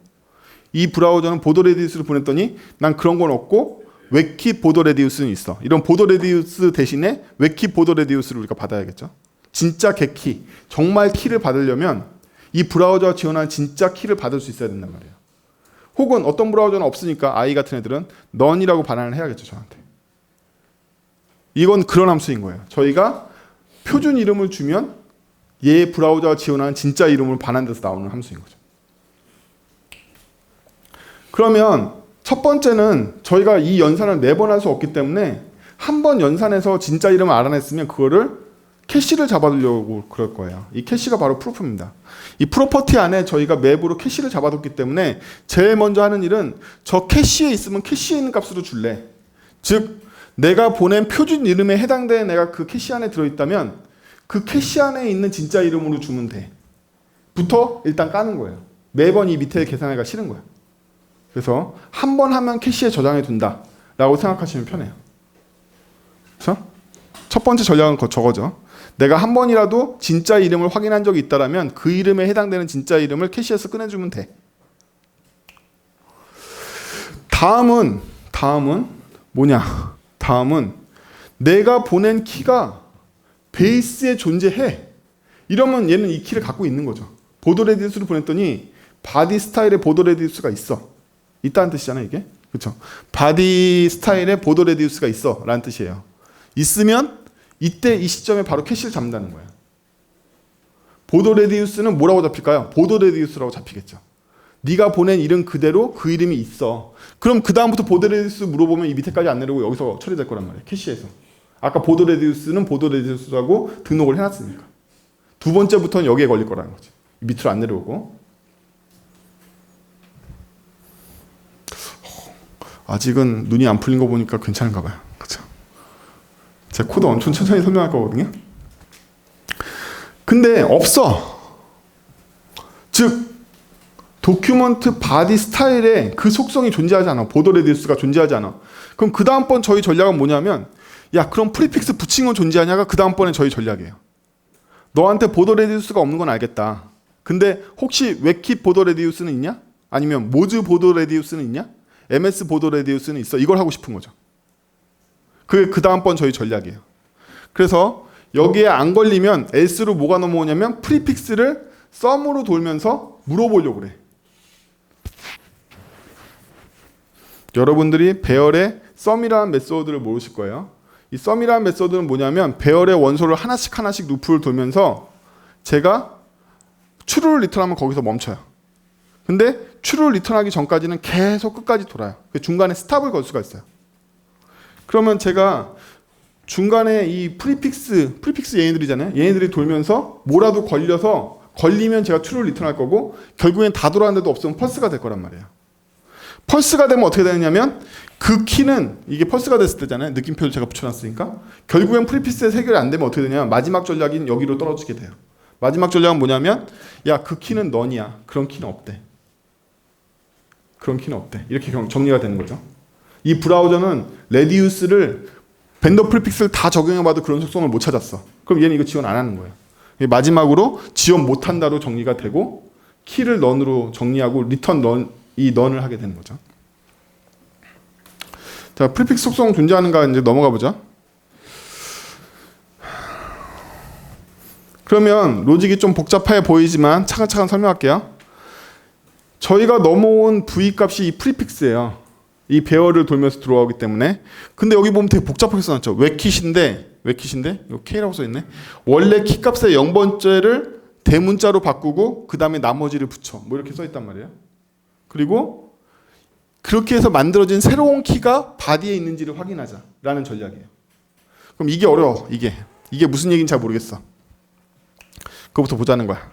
Speaker 1: 이 브라우저는 보도 레디우스를 보냈더니 난 그런 건 없고 웹킷 보도 레디우스는 있어. 이런 보도 레디우스 대신에 웹킷 보도 레디우스를 우리가 받아야겠죠. 진짜 겟키, 정말 키를 받으려면 이 브라우저가 지원하는 진짜 키를 받을 수 있어야 된단 말이에요. 혹은 어떤 브라우저는 없으니까 I 같은 애들은 넌이라고 반환을 해야겠죠, 저한테. 이건 그런 함수인 거예요. 저희가 표준 이름을 주면 얘 브라우저가 지원하는 진짜 이름으로 반환돼서 나오는 함수인 거죠. 그러면 첫 번째는 저희가 이 연산을 매번 할 수 없기 때문에 한 번 연산해서 진짜 이름을 알아냈으면 그거를 캐시를 잡아두려고 그럴 거예요. 이 캐시가 바로 프로프입니다. 이 프로퍼티 안에 저희가 맵으로 캐시를 잡아뒀기 때문에 제일 먼저 하는 일은 저 캐시에 있으면 캐시에 있는 값으로 줄래. 즉 내가 보낸 표준 이름에 해당되는 애가 그 캐시 안에 들어있다면 그 캐시 안에 있는 진짜 이름으로 주면 돼. 부터 일단 까는 거예요. 매번 이 밑에 계산하기가 싫은 거야. 그래서 한 번 하면 캐시에 저장해 둔다 라고 생각하시면 편해요. 그래서 첫 번째 전략은 저거죠. 내가 한 번이라도 진짜 이름을 확인한 적이 있다면 그 이름에 해당되는 진짜 이름을 캐시에서 꺼내주면 돼. 다음은 뭐냐? 다음은 내가 보낸 키가 베이스에 존재해. 이러면 얘는 이 키를 갖고 있는 거죠. 보도 레디우스를 보냈더니 바디 스타일의 보도 레디우스가 있어. 있다는 뜻이잖아요, 이게. 그렇죠? 바디 스타일의 보도 레디우스가 있어 라는 뜻이에요. 있으면 이때 이 시점에 바로 캐시를 잡는다는 거예요. 보도 레디우스는 뭐라고 잡힐까요? 보도 레디우스라고 잡히겠죠. 네가 보낸 이름 그대로 그 이름이 있어. 그럼 그 다음부터 보도 레디우스 물어보면 이 밑에까지 안 내려오고 여기서 처리될 거란 말이에요. 캐시에서. 아까 보도 레디우스는 보도 레디우스라고 등록을 해놨으니까. 두 번째부터는 여기에 걸릴 거라는 거지. 밑으로 안 내려오고. 아직은 눈이 안 풀린 거 보니까 괜찮은가 봐요. 그렇죠? 제가 코드 엄청 천천히 설명할 거거든요. 근데 없어. 즉 도큐먼트 바디 스타일에 그 속성이 존재하지 않아. 보더 레디우스가 존재하지 않아. 그럼 그 다음번 저희 전략은 뭐냐면, 야 그럼 프리픽스 붙인 건 존재하냐가 그 다음번에 저희 전략이에요. 너한테 보더 레디우스가 없는 건 알겠다. 근데 혹시 웹킷 보더 레디우스는 있냐? 아니면 모즈 보더 레디우스는 있냐? MS 보더 레디우스는 있어. 이걸 하고 싶은 거죠. 그게 그 다음번 저희 전략이에요. 그래서 여기에 안 걸리면 else로 뭐가 넘어오냐면 프리픽스를 썸으로 돌면서 물어보려고 그래. 여러분들이 배열의 썸이라는 메소드를 모르실 거예요. 이 썸이라는 메소드는 뭐냐면 배열의 원소를 하나씩 루프를 돌면서 제가 true를 리턴하면 거기서 멈춰요. 근데 true를 리턴하기 전까지는 계속 끝까지 돌아요. 중간에 스탑을 걸 수가 있어요. 그러면 제가 중간에 이 프리픽스 얘네들이잖아요. 얘네들이 돌면서 뭐라도 걸리면 제가 true를 리턴할 거고 결국엔 다 돌아왔는데도 없으면 펄스가 될 거란 말이에요. 펄스가 되면 어떻게 되느냐면 그 키는 이게 펄스가 됐을 때잖아요. 느낌표를 제가 붙여놨으니까 결국엔 프리픽스에서 해결이 안 되면 어떻게 되냐면 마지막 전략인 여기로 떨어지게 돼요. 마지막 전략은 뭐냐면 야 그 키는 넌이야. 그런 키는 없대. 그런 키는 없대. 이렇게 정리가 되는 거죠. 이 브라우저는 레디우스를 벤더 프리픽스를 다 적용해봐도 그런 속성을 못 찾았어. 그럼 얘는 이거 지원 안 하는 거예요. 마지막으로 지원 못한다로 정리가 되고 키를 넌으로 정리하고 리턴 넌, 이 넌을 하게 되는 거죠. 자, 프리픽스 속성 존재하는가 이제 넘어가 보자. 그러면 로직이 좀 복잡해 보이지만 차근차근 설명할게요. 저희가 넘어온 v 값이 이 프리픽스예요. 이 배열을 돌면서 들어오기 때문에. 근데 여기 보면 되게 복잡하게 써놨죠. 웹킷인데 이거 K라고 써있네. 원래 키 값의 0번째를 대문자로 바꾸고 그 다음에 나머지를 붙여. 뭐 이렇게 써있단 말이에요. 그리고 그렇게 해서 만들어진 새로운 키가 바디에 있는지를 확인하자라는 전략이에요. 그럼 이게 어려워. 이게 무슨 얘기인지 잘 모르겠어. 그거부터 보자는 거야.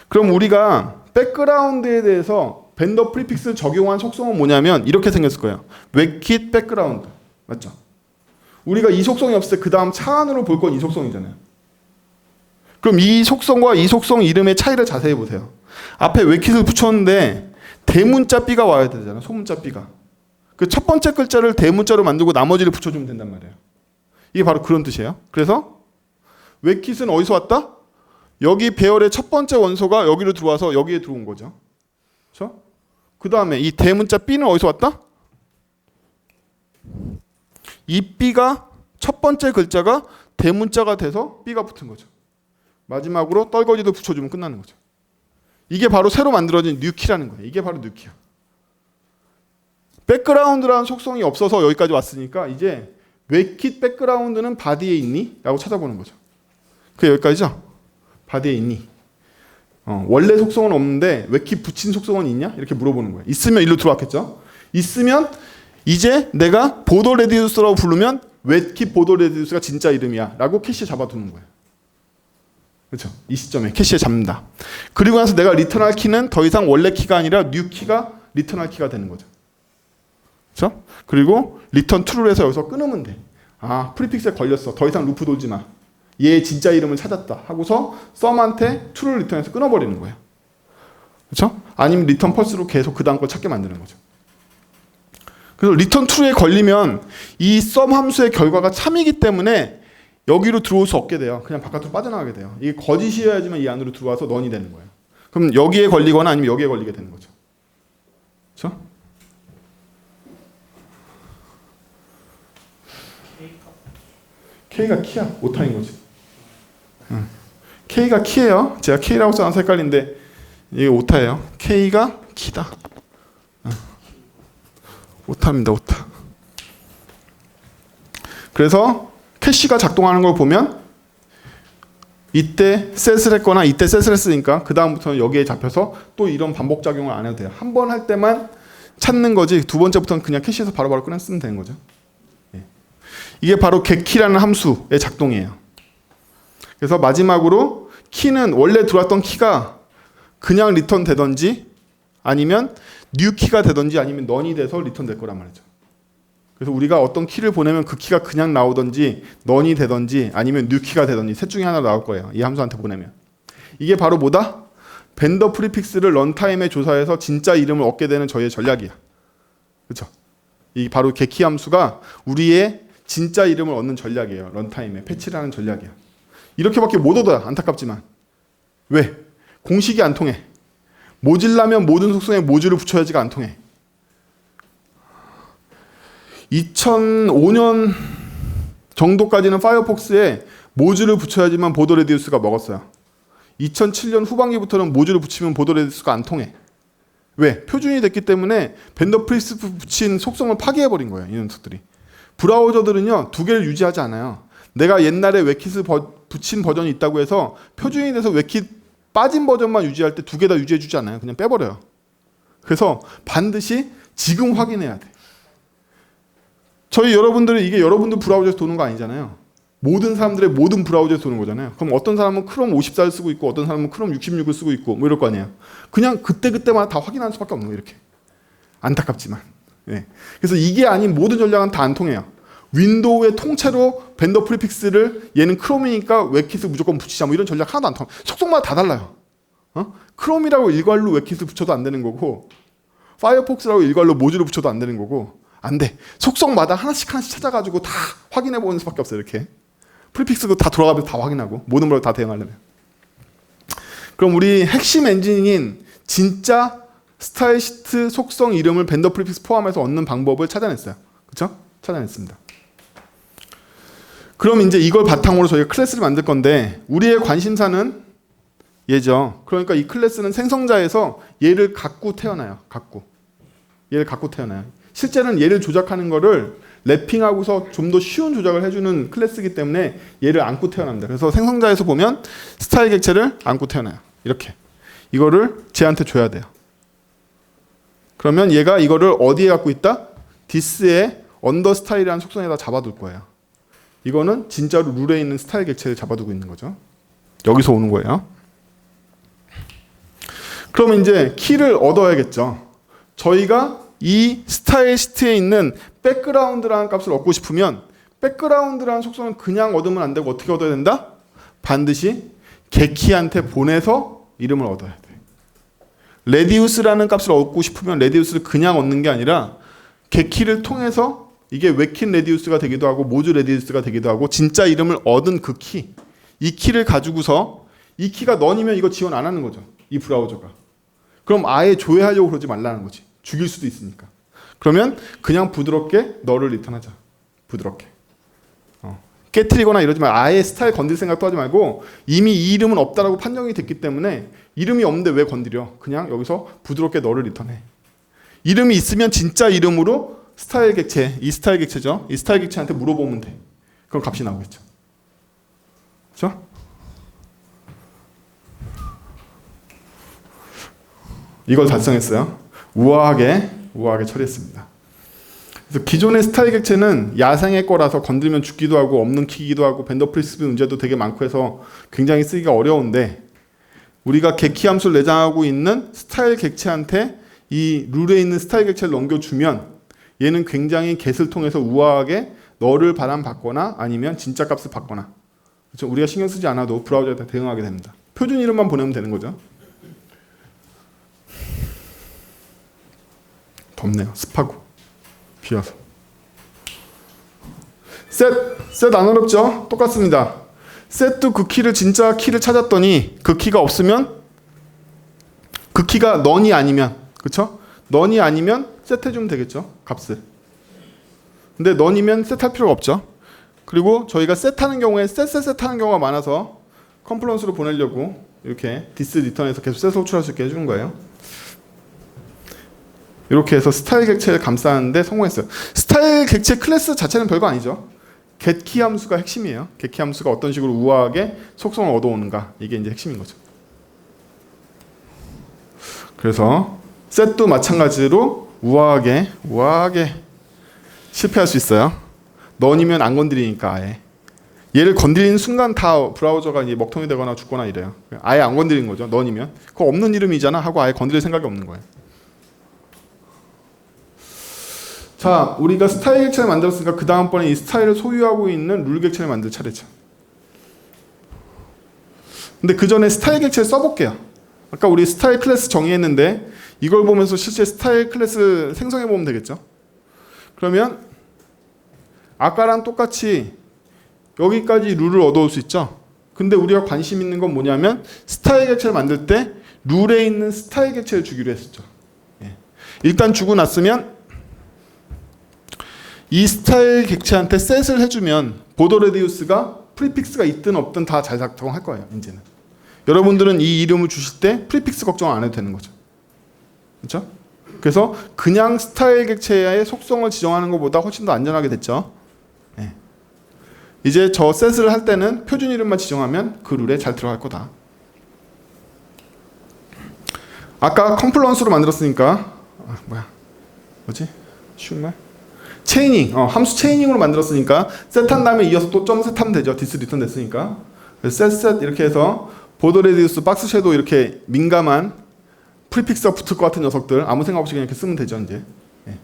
Speaker 1: 그럼 우리가 백그라운드에 대해서 벤더 프리픽스 적용한 속성은 뭐냐면 이렇게 생겼을 거예요. 웹킷 백그라운드. 맞죠? 우리가 이 속성이 없을 때 그 다음 차안으로 볼 건 이 속성이잖아요. 그럼 이 속성과 이 속성 이름의 차이를 자세히 보세요. 앞에 웹킷을 붙였는데 대문자 B가 와야 되잖아. 소문자 B가. 그 첫 번째 글자를 대문자로 만들고 나머지를 붙여주면 된단 말이에요. 이게 바로 그런 뜻이에요. 그래서 웹킷은 어디서 왔다? 여기 배열의 첫 번째 원소가 여기로 들어와서 여기에 들어온 거죠. 그렇죠? 그 다음에 이 대문자 B는 어디서 왔다? 이 B가 첫 번째 글자가 대문자가 돼서 B가 붙은 거죠. 마지막으로 떨거지도 붙여주면 끝나는 거죠. 이게 바로 새로 만들어진 뉴키라는 거예요. 이게 바로 뉴키야. 백그라운드라는 속성이 없어서 여기까지 왔으니까 이제 웹킷 백그라운드는 바디에 있니? 라고 찾아보는 거죠. 그게 여기까지죠? 바디에 있니? 원래 속성은 없는데 웹킷 붙인 속성은 있냐? 이렇게 물어보는 거예요. 있으면 일로 들어왔겠죠? 있으면 이제 내가 보더 레디우스라고 부르면 웹킷 보더 레디우스가 진짜 이름이야 라고 캐시에 잡아두는 거예요. 그렇죠? 이 시점에 캐시에 잡는다. 그리고 나서 내가 리턴할 키는 더 이상 원래 키가 아니라 뉴 키가 리턴할 키가 되는 거죠. 그렇죠? 그리고 리턴 true를 해서 여기서 끊으면 돼. 아, 프리픽스에 걸렸어. 더 이상 루프 돌지 마. 얘 진짜 이름을 찾았다 하고서 썸한테 true를 리턴해서 끊어버리는 거예요. 그렇죠? 아니면 리턴 펄스로 계속 그 다음 걸 찾게 만드는 거죠. 그래서 리턴 true에 걸리면 이 썸 함수의 결과가 참이기 때문에 여기로 들어올 수 없게 돼요. 그냥 바깥으로 빠져나가게 돼요. 이게 거짓이어야지만 이 안으로 들어와서 넌이 되는 거예요. 그럼 여기에 걸리거나 아니면 여기에 걸리게 되는 거죠. 그렇죠? K가 키야. 오타인 거지. K가 키예요. 제가 K라고 써놔서 헷갈린데 이게 오타예요. K가 키다. 오타입니다. 오타. 그래서 캐시가 작동하는 걸 보면 이때 셋을 했거나 이때 셋을 했으니까 그 다음부터는 여기에 잡혀서 또 이런 반복작용을 안 해도 돼요. 한 번 할 때만 찾는 거지 두 번째부터는 그냥 캐시에서 바로바로 꺼내 쓰면 되는 거죠. 이게 바로 getKey라는 함수의 작동이에요. 그래서 마지막으로 키는 원래 들어왔던 키가 그냥 리턴 되던지 아니면 new 키가 되던지 아니면 넌이 돼서 리턴 될 거란 말이죠. 그래서 우리가 어떤 키를 보내면 그 키가 그냥 나오든지 넌이 되든지 아니면 뉴키가 되든지 셋 중에 하나 나올 거예요. 이 함수한테 보내면. 이게 바로 뭐다? 벤더 프리픽스를 런타임에 조사해서 진짜 이름을 얻게 되는 저희의 전략이야. 그렇죠? 이 바로 개키 함수가 우리의 진짜 이름을 얻는 전략이에요. 런타임에 패치를 하는 전략이야. 이렇게밖에 못 얻어요. 안타깝지만. 왜? 공식이 안 통해. 모질라면 모든 속성에 모듈을 붙여야지가 안 통해. 2005년 정도까지는 파이어폭스에 모듈을 붙여야지만 보도 레디우스가 먹었어요. 2007년 후반기부터는 모듈을 붙이면 보도 레디우스가 안 통해. 왜? 표준이 됐기 때문에 벤더 프리스 붙인 속성을 파괴해버린 거예요. 이 녀석들이. 브라우저들은요. 두 개를 유지하지 않아요. 내가 옛날에 웹킷을 붙인 버전이 있다고 해서 표준이 돼서 웹킷 빠진 버전만 유지할 때 두 개 다 유지해주지 않아요. 그냥 빼버려요. 그래서 반드시 지금 확인해야 돼. 저희 여러분들은 이게 여러분들 브라우저에서 도는 거 아니잖아요. 모든 사람들의 모든 브라우저에서 도는 거잖아요. 그럼 어떤 사람은 크롬 54를 쓰고 있고 어떤 사람은 크롬 66을 쓰고 있고 뭐 이럴 거 아니에요. 그냥 그때그때마다 다 확인할 수밖에 없는 거예요. 이렇게. 안타깝지만. 네. 그래서 이게 아닌 모든 전략은 다 안 통해요. 윈도우의 통째로 벤더 프리픽스를 얘는 크롬이니까 웹킷을 무조건 붙이자 뭐 이런 전략 하나도 안 통해요. 속성마다 다 달라요. 크롬이라고 일괄로 웹킷을 붙여도 안 되는 거고 파이어폭스라고 일괄로 모듈을 붙여도 안 되는 거고 안 돼. 속성마다 하나씩 찾아가지고 다 확인해 보는 수밖에 없어요. 이렇게. 프리픽스도 다 돌아가면서 다 확인하고 모든 걸 다 대응하려면. 그럼 우리 핵심 엔진인 진짜 스타일 시트 속성 이름을 벤더 프리픽스 포함해서 얻는 방법을 찾아냈어요. 그렇죠? 찾아냈습니다. 그럼 이제 이걸 바탕으로 저희가 클래스를 만들 건데 우리의 관심사는 얘죠. 그러니까 이 클래스는 생성자에서 얘를 갖고 태어나요. 얘를 갖고 태어나요. 실제는 얘를 조작하는 거를 랩핑하고서 좀 더 쉬운 조작을 해주는 클래스이기 때문에 얘를 안고 태어납니다. 그래서 생성자에서 보면 스타일 객체를 안고 태어나요. 이렇게. 이거를 쟤한테 줘야 돼요. 그러면 얘가 이거를 어디에 갖고 있다? this의 언더스타일이라는 속성에다 잡아둘 거예요. 이거는 진짜로 룰에 있는 스타일 객체를 잡아두고 있는 거죠. 여기서 오는 거예요. 그러면 이제 키를 얻어야겠죠. 저희가 이 스타일 시트에 있는 백그라운드라는 값을 얻고 싶으면 백그라운드라는 속성은 그냥 얻으면 안 되고 어떻게 얻어야 된다? 반드시 개키한테 보내서 이름을 얻어야 돼. 레디우스라는 값을 얻고 싶으면 레디우스를 그냥 얻는 게 아니라 개키를 통해서 이게 웹킷 레디우스가 되기도 하고 모듈 레디우스가 되기도 하고 진짜 이름을 얻은 그 키, 이 키를 가지고서 이 키가 넌이면 이거 지원 안 하는 거죠. 이 브라우저가. 그럼 아예 조회하려고 그러지 말라는 거지. 죽일 수도 있으니까. 그러면 그냥 부드럽게 너를 리턴하자. 부드럽게. 깨트리거나 이러지 말고 아예 스타일 건들 생각도 하지 말고 이미 이 이름은 없다라고 판정이 됐기 때문에 이름이 없는데 왜 건드려? 그냥 여기서 부드럽게 너를 리턴해. 이름이 있으면 진짜 이름으로 스타일 객체, 이 스타일 객체죠. 이 스타일 객체한테 물어보면 돼. 그럼 값이 나오겠죠. 그렇죠? 이걸 달성했어요. 우아하게 처리했습니다. 그래서 기존의 스타일 객체는 야생의 거라서 건들면 죽기도 하고 없는 키기도 하고 벤더 프리스 문제도 되게 많고 해서 굉장히 쓰기가 어려운데 우리가 개키 함수를 내장하고 있는 스타일 객체한테 이 룰에 있는 스타일 객체를 넘겨주면 얘는 굉장히 get을 통해서 우아하게 너를 바람받거나 아니면 진짜 값을 받거나 그렇죠? 우리가 신경 쓰지 않아도 브라우저에 다 대응하게 됩니다. 표준 이름만 보내면 되는 거죠. 덥네요. 습하고 비 와서. 셋 안 어렵죠? 똑같습니다. 셋도 그 키를 진짜 키를 찾았더니 그 키가 없으면 그 키가 넌이 아니면 그렇죠? 넌이 아니면 셋 해주면 되겠죠? 값을. 근데 넌이면 셋 할 필요가 없죠. 그리고 저희가 셋하는 경우에 셋하는 경우가 많아서 컴플런스로 보내려고 이렇게 디스 리턴에서 계속 셋을 호출할 수 있게 해주는 거예요. 이렇게 해서 스타일 객체를 감싸는데 성공했어요. 스타일 객체 클래스 자체는 별거 아니죠. getKey 함수가 핵심이에요. getKey 함수가 어떤 식으로 우아하게 속성을 얻어오는가 이게 이제 핵심인 거죠. 그래서 set도 마찬가지로 우아하게 실패할 수 있어요. 넌이면 안 건드리니까 아예. 얘를 건드리는 순간 다 브라우저가 이제 먹통이 되거나 죽거나 이래요. 아예 안 건드리는 거죠. 넌이면. 그거 없는 이름이잖아 하고 아예 건드릴 생각이 없는 거예요. 자, 우리가 스타일 객체를 만들었으니까 그 다음번에 이 스타일을 소유하고 있는 룰 객체를 만들 차례죠. 근데 그 전에 스타일 객체를 써볼게요. 아까 우리 스타일 클래스 정의했는데 이걸 보면서 실제 스타일 클래스 생성해 보면 되겠죠. 그러면 아까랑 똑같이 여기까지 룰을 얻어올 수 있죠. 근데 우리가 관심 있는 건 뭐냐면 스타일 객체를 만들 때 룰에 있는 스타일 객체를 주기로 했었죠. 예. 일단 주고 났으면 이 스타일 객체한테 셋을 해주면 보더 레디우스가 프리픽스가 있든 없든 다 잘 작동할 거예요. 이제는 여러분들은 이 이름을 주실 때 프리픽스 걱정 안 해도 되는 거죠. 그렇죠? 그래서 그냥 스타일 객체의 속성을 지정하는 것보다 훨씬 더 안전하게 됐죠. 예. 이제 저 셋을 할 때는 표준 이름만 지정하면 그 룰에 잘 들어갈 거다. 아까 컴플런스로 만들었으니까 뭐지? 쉬운 말? 체이닝, 함수 체이닝으로 만들었으니까 셋한 다음에 이어서 또 점 셋하면 되죠. 디스 리턴 됐으니까. 셋 이렇게 해서 보더 레디우스, 박스 섀도우 이렇게 민감한 프리픽스가 붙을 것 같은 녀석들 아무 생각 없이 그냥 이렇게 쓰면 되죠. 이제 예.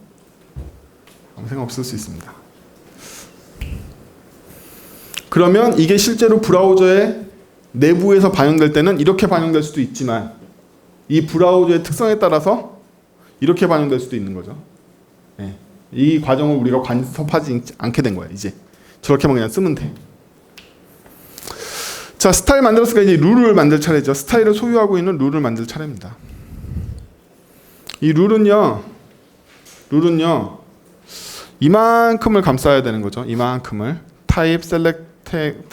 Speaker 1: 아무 생각 없이 쓸 수 있습니다. 그러면 이게 실제로 브라우저의 내부에서 반영될 때는 이렇게 반영될 수도 있지만 이 브라우저의 특성에 따라서 이렇게 반영될 수도 있는 거죠. 예. 이 과정을 우리가 간섭하지 않게 된 거예요. 이제 저렇게만 그냥 쓰면 돼. 자, 스타일 만들었으니까 이제 룰을 만들 차례죠. 스타일을 소유하고 있는 룰을 만들 차례입니다. 이 룰은요 이만큼을 감싸야 되는 거죠. 이만큼을 타입 셀렉트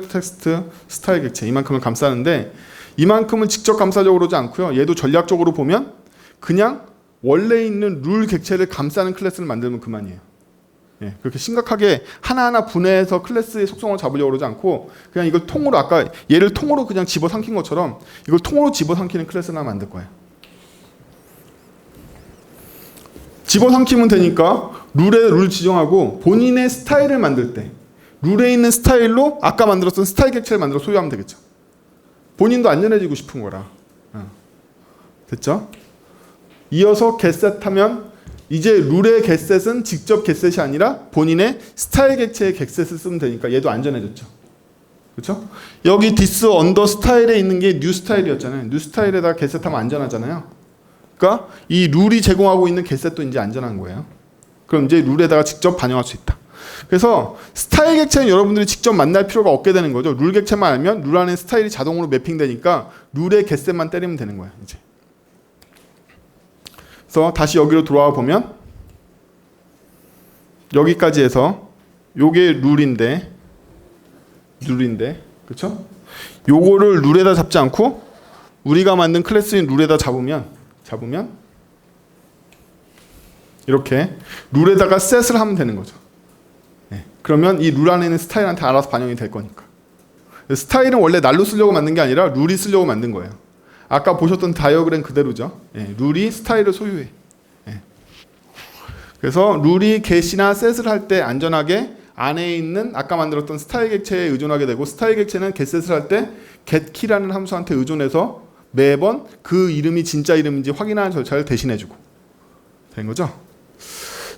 Speaker 1: 텍스트 스타일 객체 이만큼을 감싸는데 이만큼은 직접 감싸려고 그러지 않고요. 얘도 전략적으로 보면 그냥 원래 있는 룰 객체를 감싸는 클래스를 만들면 그만이에요. 예, 그렇게 심각하게 하나하나 분해해서 클래스의 속성을 잡으려고 그러지 않고 그냥 이걸 통으로 아까 얘를 통으로 그냥 집어삼킨 것처럼 이걸 통으로 집어삼키는 클래스를 하나 만들 거예요. 집어삼키면 되니까 룰에 룰 지정하고 본인의 스타일을 만들 때 룰에 있는 스타일로 아까 만들었던 스타일 객체를 만들어 소유하면 되겠죠. 본인도 안전해지고 싶은 거라. 됐죠? 이어서 getset 하면 이제 룰의 getset은 직접 getset이 아니라 본인의 스타일 객체의 getset을 쓰면 되니까 얘도 안전해졌죠. 그렇죠? 여기 this under 스타일에 있는 게 new 스타일이었잖아요. new 스타일에다가 getset 하면 안전하잖아요. 그러니까 이 룰이 제공하고 있는 getset도 이제 안전한 거예요. 그럼 이제 룰에다가 직접 반영할 수 있다. 그래서 스타일 객체는 여러분들이 직접 만날 필요가 없게 되는 거죠. 룰 객체만 알면 룰 안에 스타일이 자동으로 매핑되니까 룰의 getset만 때리면 되는 거예요. 이제. 그래서 다시 여기로 돌아와 보면 여기까지 해서 요게 룰인데 그렇죠? 요거를 룰에다 잡지 않고 우리가 만든 클래스인 룰에다 잡으면 이렇게 룰에다가 셋을 하면 되는 거죠. 네. 그러면 이 룰 안에 있는 스타일한테 알아서 반영이 될 거니까. 스타일은 원래 날로 쓰려고 만든 게 아니라 룰이 쓰려고 만든 거예요. 아까 보셨던 다이어그램 그대로죠. 예, 룰이 스타일을 소유해. 예. 그래서 룰이 get이나 set을 할 때 안전하게 안에 있는 아까 만들었던 스타일 객체에 의존하게 되고 스타일 객체는 getset을 할 때 getKey라는 함수한테 의존해서 매번 그 이름이 진짜 이름인지 확인하는 절차를 대신해주고 된 거죠.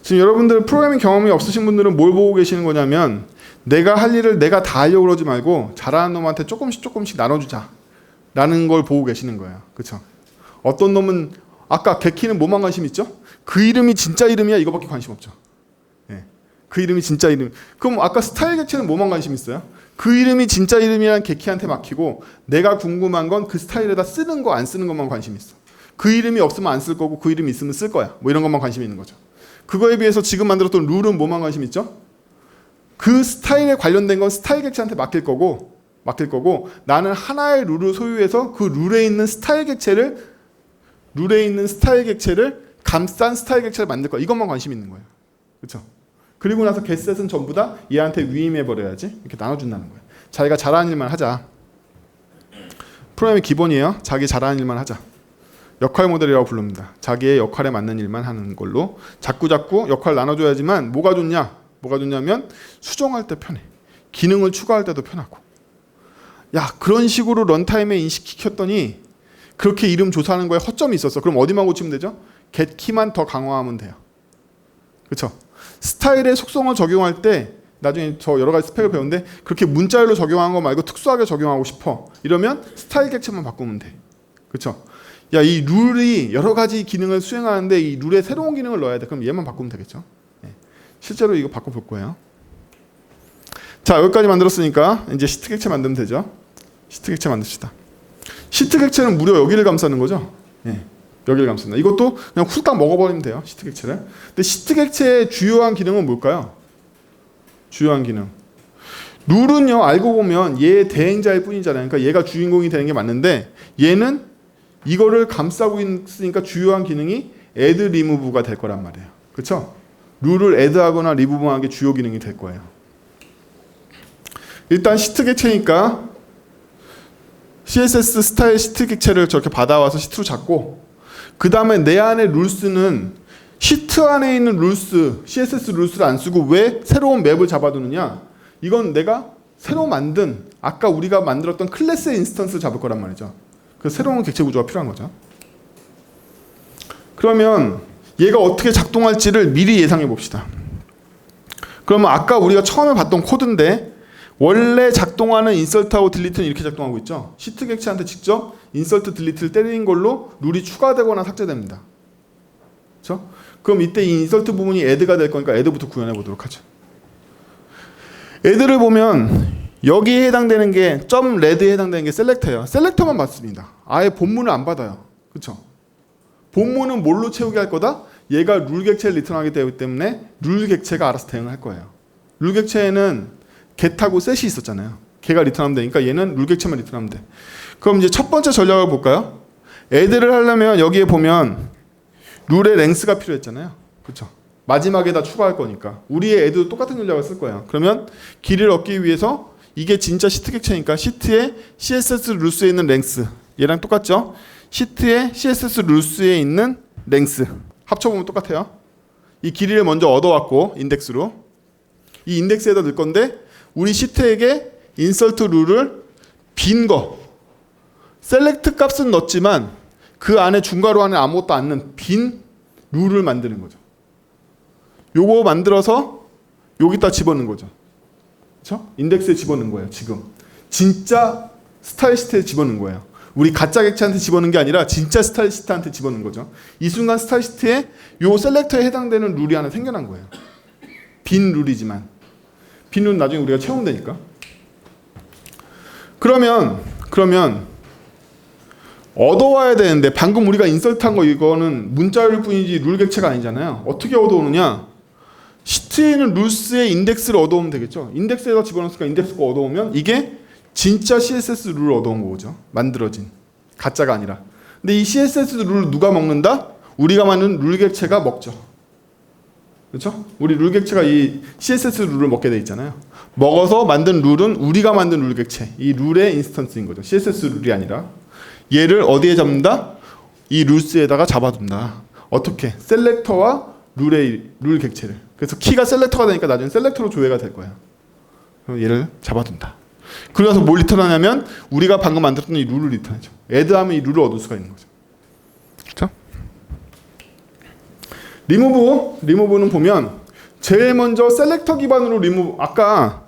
Speaker 1: 지금 여러분들 프로그래밍 경험이 없으신 분들은 뭘 보고 계시는 거냐면 내가 할 일을 내가 다 하려고 그러지 말고 잘하는 놈한테 조금씩 나눠주자 라는 걸 보고 계시는 거예요. 그렇죠? 어떤 놈은 아까 getKey는 뭐만 관심 있죠? 그 이름이 진짜 이름이야 이거밖에 관심 없죠. 예. 그 이름이 진짜 이름. 그럼 아까 스타일 객체는 뭐만 관심 있어요? 그 이름이 진짜 이름이란 getKey한테 맡기고 내가 궁금한 건 그 스타일에다 쓰는 거 안 쓰는 것만 관심 있어. 그 이름이 없으면 안 쓸 거고 그 이름이 있으면 쓸 거야. 뭐 이런 것만 관심이 있는 거죠. 그거에 비해서 지금 만들었던 룰은 뭐만 관심 있죠? 그 스타일에 관련된 건 스타일 객체한테 맡길 거고 나는 하나의 룰을 소유해서 그 룰에 있는 스타일 객체를 감싼 스타일 객체를 만들 거야. 이것만 관심 있는 거예요. 그렇죠? 그리고 나서 getset은 전부 다 얘한테 위임해 버려야지. 이렇게 나눠준다는 거예요. 자기가 잘하는 일만 하자. 프로그램의 기본이에요. 자기 잘하는 일만 하자. 역할 모델이라고 부릅니다. 자기의 역할에 맞는 일만 하는 걸로 자꾸 역할 나눠줘야지만 뭐가 좋냐면 수정할 때 편해. 기능을 추가할 때도 편하고. 야, 그런 식으로 런타임에 인식시켰더니 그렇게 이름 조사하는 거에 허점이 있었어. 그럼 어디만 고치면 되죠? getKey만 더 강화하면 돼요. 그렇죠? 스타일의 속성을 적용할 때 나중에 저 여러 가지 스펙을 배우는데 그렇게 문자열로 적용한 거 말고 특수하게 적용하고 싶어. 이러면 스타일 객체만 바꾸면 돼. 그렇죠? 야, 이 룰이 여러 가지 기능을 수행하는데 이 룰에 새로운 기능을 넣어야 돼. 그럼 얘만 바꾸면 되겠죠? 네. 실제로 이거 바꿔볼 거예요. 자, 여기까지 만들었으니까 이제 시트 객체 만들면 되죠. 시트 객체 만듭시다. 시트 객체는 무려 여기를 감싸는 거죠. 네. 여기를 감쌉니다. 이것도 그냥 훌딱 먹어버리면 돼요. 시트 객체를. 근데 시트 객체의 주요한 기능은 뭘까요? 주요한 기능. 룰은요, 알고 보면 얘의 대행자일 뿐이잖아요. 그러니까 얘가 주인공이 되는 게 맞는데 얘는 이거를 감싸고 있으니까 주요한 기능이 add, remove가 될 거란 말이에요. 그렇죠? 룰을 add하거나 remove하는 게 주요 기능이 될 거예요. 일단 시트 객체니까 CSS 스타일 시트 객체를 저렇게 받아와서 시트로 잡고 그 다음에 내 안에 룰스는 시트 안에 있는 룰스, CSS 룰스를 안 쓰고 왜 새로운 맵을 잡아두느냐? 이건 내가 새로 만든 아까 우리가 만들었던 클래스의 인스턴스를 잡을 거란 말이죠. 그 새로운 객체 구조가 필요한 거죠. 그러면 얘가 어떻게 작동할지를 미리 예상해 봅시다. 그러면 아까 우리가 처음에 봤던 코드인데 원래 작동하는 인설트하고 딜리트는 이렇게 작동하고 있죠. 시트 객체한테 직접 인설트 딜리트를 때리는 걸로 룰이 추가되거나 삭제됩니다. 그렇죠? 그럼 이때 이 인설트 부분이 add가 될 거니까 add부터 구현해 보도록 하죠. add를 보면 여기에 해당되는 게 .red에 해당되는 게 셀렉터예요. 셀렉터만 받습니다. 아예 본문을 안 받아요. 그렇죠? 본문은 뭘로 채우게 할 거다? 얘가 룰 객체를 리턴하게 되기 때문에 룰 객체가 알아서 대응을 할 거예요. 룰 객체에는 get하고 set이 있었잖아요. 걔가 리턴하면 되니까 얘는 룰 객체만 리턴하면 돼. 그럼 이제 첫 번째 전략을 볼까요? add를 하려면 여기에 보면 룰의 length가 필요했잖아요. 그렇죠? 마지막에다 추가할 거니까 우리의 add도 똑같은 전략을 쓸 거예요. 그러면 길이를 얻기 위해서 이게 진짜 시트 객체니까 시트의 CSS 룰스에 있는 length 얘랑 똑같죠? 시트의 CSS 룰스에 있는 length 합쳐보면 똑같아요. 이 길이를 먼저 얻어왔고 인덱스로 이 인덱스에다 넣을 건데 우리 시트에게 인서트 룰을 빈 거 셀렉트 값은 넣었지만 그 안에 중괄호 안에 아무것도 안 넣은 빈 룰을 만드는 거죠. 요거 만들어서 여기다 집어넣는 거죠. 그렇죠? 인덱스에 집어넣는 거예요. 지금 진짜 스타일 시트에 집어넣는 거예요. 우리 가짜 객체한테 집어넣는 게 아니라 진짜 스타일 시트한테 집어넣는 거죠. 이 순간 스타일 시트에 요 셀렉터에 해당되는 룰이 하나 생겨난 거예요. 빈 룰이지만 빈 룰은 나중에 우리가 채우면 되니까. 그러면 얻어와야 되는데 방금 우리가 인설트한 거 이거는 문자일 뿐이지 룰 객체가 아니잖아요. 어떻게 얻어오느냐? 시트에 있는 룰스의 인덱스를 얻어오면 되겠죠. 인덱스에다 집어넣으니까 인덱스 거 얻어오면 이게 진짜 CSS 룰을 얻어온 거죠. 만들어진. 가짜가 아니라. 근데 이 CSS 룰을 누가 먹는다? 우리가 만든 룰 객체가 먹죠. 그렇죠? 우리 룰 객체가 이 CSS 룰을 먹게 돼 있잖아요. 먹어서 만든 룰은 우리가 만든 룰 객체. 이 룰의 인스턴스인 거죠. CSS 룰이 아니라. 얘를 어디에 잡는다? 이 룰스에다가 잡아둔다. 어떻게? 셀렉터와 룰 객체를. 그래서 키가 셀렉터가 되니까 나중에 셀렉터로 조회가 될 거예요. 그럼 얘를 잡아둔다. 그래서 뭘 리턴하냐면 우리가 방금 만들었던 이 룰을 리턴하죠. add하면 이 룰을 얻을 수가 있는 거죠. 그렇죠? 리무브는 보면 제일 먼저 셀렉터 기반으로 리무브. 아까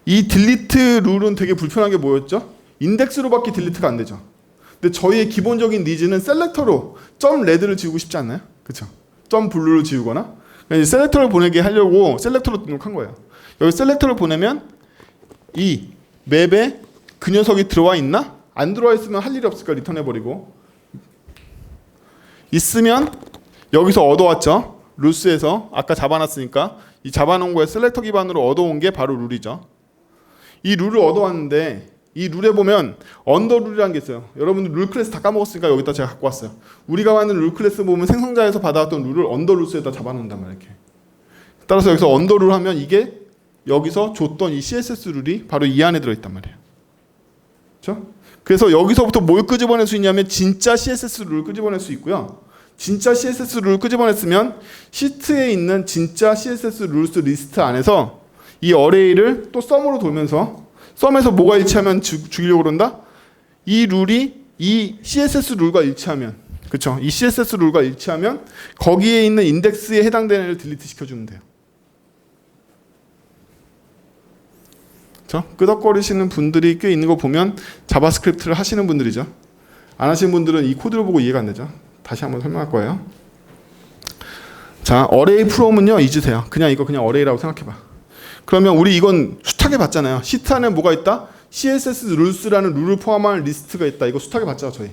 Speaker 1: 이 딜리트 룰은 되게 불편한 게 뭐였죠? 인덱스로밖에 딜리트가 안 되죠. 근데 저희의 기본적인 니즈는 셀렉터로 .red를 지우고 싶지 않나요? 그렇죠? .blue를 지우거나 그러니까 셀렉터를 보내게 하려고 셀렉터로 등록한 거예요. 여기 셀렉터를 보내면 이 맵에 그 녀석이 들어와 있나? 안 들어와 있으면 할 일이 없으니까 리턴해버리고 있으면 여기서 얻어왔죠. 룰스에서 아까 잡아놨으니까 이 잡아놓은 거에 셀렉터 기반으로 얻어온 게 바로 룰이죠. 이 룰을 얻어왔는데 이 룰에 보면 언더 룰이라는 게 있어요. 여러분들 룰 클래스 다 까먹었으니까 여기다 제가 갖고 왔어요. 우리가 만든 룰 클래스 보면 생성자에서 받아왔던 룰을 언더 룰스에다 잡아놓는단 말이에요. 이렇게. 따라서 여기서 언더 룰 하면 이게 여기서 줬던 이 CSS 룰이 바로 이 안에 들어있단 말이에요. 그렇죠? 그래서 여기서부터 뭘 끄집어낼 수 있냐면 진짜 CSS 룰을 끄집어낼 수 있고요. 진짜 CSS 룰을 끄집어냈으면 시트에 있는 진짜 CSS 룰스 리스트 안에서 이 어레이를 또 썸으로 돌면서 썸에서 뭐가 일치하면 죽이려고 그런다? 이 룰이 이 CSS 룰과 일치하면 그쵸? 이 CSS 룰과 일치하면 거기에 있는 인덱스에 해당되는 애를 딜리트 시켜주면 돼요. 그쵸? 끄덕거리시는 분들이 꽤 있는 거 보면 자바스크립트를 하시는 분들이죠. 안 하시는 분들은 이 코드를 보고 이해가 안 되죠. 다시 한번 설명할 거예요. 자, 어레이 프롬은요, 잊으세요. 그냥 이거 그냥 어레이라고 생각해봐. 그러면 우리 이건 숱하게 봤잖아요. 시트 안에 뭐가 있다? CSS 룰스라는 룰을 포함한 리스트가 있다. 이거 숱하게 봤죠, 저희.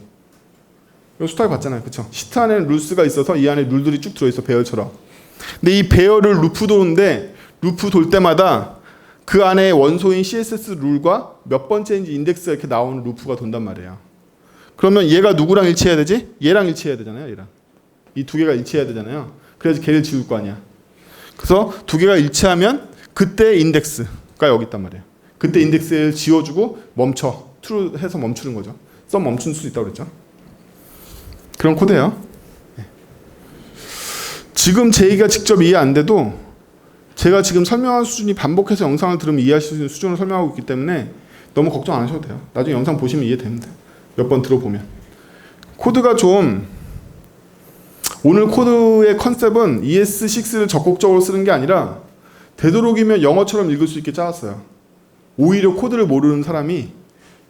Speaker 1: 이거 숱하게 봤잖아요. 그쵸? 시트 안에 룰스가 있어서 이 안에 룰들이 쭉 들어있어, 배열처럼. 근데 이 배열을 루프 도는데, 루프 돌 때마다 그 안에 원소인 CSS 룰과 몇 번째인지 인덱스가 이렇게 나오는 루프가 돈단 말이에요. 그러면 얘가 누구랑 일치해야 되지? 얘랑 일치해야 되잖아요, 얘랑. 이 두 개가 일치해야 되잖아요. 그래야지 걔를 지울 거 아니야. 그래서 두 개가 일치하면 그때 인덱스가 여기 있단 말이에요. 그때 인덱스를 지워주고 멈춰. true 해서 멈추는 거죠. 썸 멈출 수 있다고 그랬죠. 그런 코드예요. 지금 제 얘기가 직접 이해 안 돼도 제가 지금 설명한 수준이 반복해서 영상을 들으면 이해하실 수 있는 수준으로 설명하고 있기 때문에 너무 걱정 안 하셔도 돼요. 나중에 영상 보시면 이해됩니다. 몇 번 들어보면. 코드가 좀 오늘 코드의 컨셉은 ES6를 적극적으로 쓰는 게 아니라 되도록이면 영어처럼 읽을 수 있게 짜왔어요. 오히려 코드를 모르는 사람이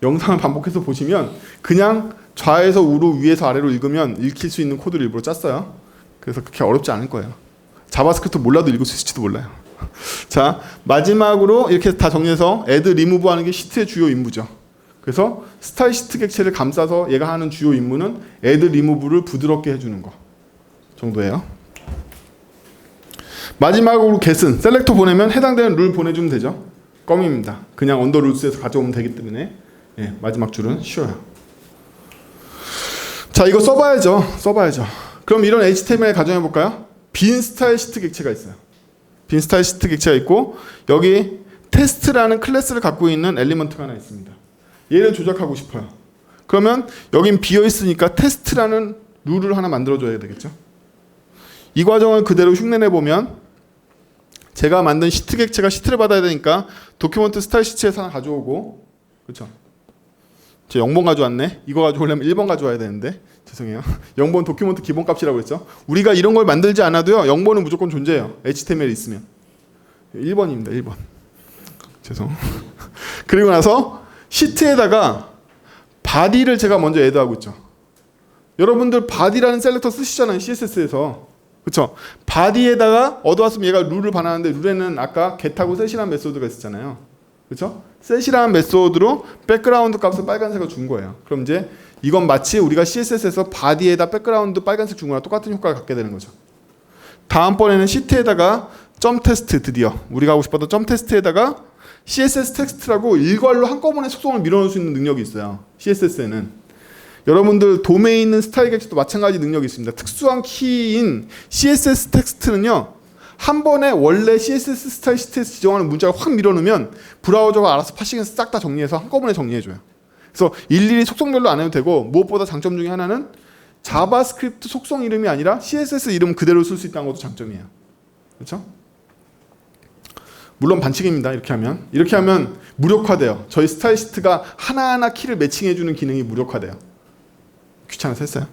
Speaker 1: 영상을 반복해서 보시면 그냥 좌에서 우로 위에서 아래로 읽으면 읽힐 수 있는 코드를 일부러 짰어요. 그래서 그렇게 어렵지 않을 거예요. 자바스크립트 몰라도 읽을 수 있을지도 몰라요. 자, 마지막으로 이렇게 다 정리해서 add, remove 하는 게 시트의 주요 임무죠. 그래서 스타일 시트 객체를 감싸서 얘가 하는 주요 임무는 add, remove를 부드럽게 해주는 거 정도예요. 마지막으로 get은 셀렉터 보내면 해당되는 룰 보내주면 되죠. 껌입니다. 그냥 언더 룰스에서 가져오면 되기 때문에 마지막 줄은 쉬워요. 자, 이거 써봐야죠. 그럼 이런 HTML 가정해 볼까요? 빈 스타일 시트 객체가 있어요. 빈 스타일 시트 객체가 있고 여기 테스트라는 클래스를 갖고 있는 엘리먼트가 하나 있습니다. 얘를 조작하고 싶어요. 그러면 여긴 비어 있으니까 테스트라는 룰을 하나 만들어줘야 되겠죠. 이 과정을 그대로 흉내내 보면 제가 만든 시트 객체가 시트를 받아야 되니까 도큐먼트 스타일 시트에서 하나 가져오고, 그렇죠? 저 0번 가져왔네. 이거 가져오려면 1번 가져와야 되는데 죄송해요. 0번 도큐먼트 기본값이라고 했죠. 우리가 이런 걸 만들지 않아도요. 0번은 무조건 존재해요. HTML 있으면. 1번입니다. 1번. 죄송. 그리고 나서 시트에다가 바디를 제가 먼저 애드하고 있죠. 여러분들 바디라는 셀렉터 쓰시잖아요. CSS에서. 그렇죠? 바디에다가 얻어왔으면 얘가 룰을 반환하는데 룰에는 아까 get하고 set이라는 메소드가 있었잖아요. 그렇죠? set이라는 메소드로 백그라운드 값을 빨간색으로 준 거예요. 그럼 이제 이건 마치 우리가 CSS에서 바디에다 백그라운드 빨간색 준 거랑 똑같은 효과를 갖게 되는 거죠. 다음번에는 시트에다가 점 테스트, 드디어 우리가 하고 싶었던 점 테스트에다가 CSS 텍스트라고 일괄로 한꺼번에 속성을 밀어넣을 수 있는 능력이 있어요. CSS에는. 여러분들 돔에 있는 스타일 객체도 마찬가지 능력이 있습니다. 특수한 키인 CSS 텍스트는요. 한 번에 원래 CSS 스타일 시트에서 지정하는 문자를 확 밀어넣으면 브라우저가 알아서 파싱해서 싹 다 정리해서 한꺼번에 정리해줘요. 그래서 일일이 속성별로 안 해도 되고 무엇보다 장점 중에 하나는 자바스크립트 속성 이름이 아니라 CSS 이름 그대로 쓸 수 있다는 것도 장점이에요. 그렇죠? 물론 반칙입니다. 이렇게 하면 무력화돼요. 저희 스타일 시트가 하나하나 키를 매칭해주는 기능이 무력화돼요. 귀찮아서 했어요.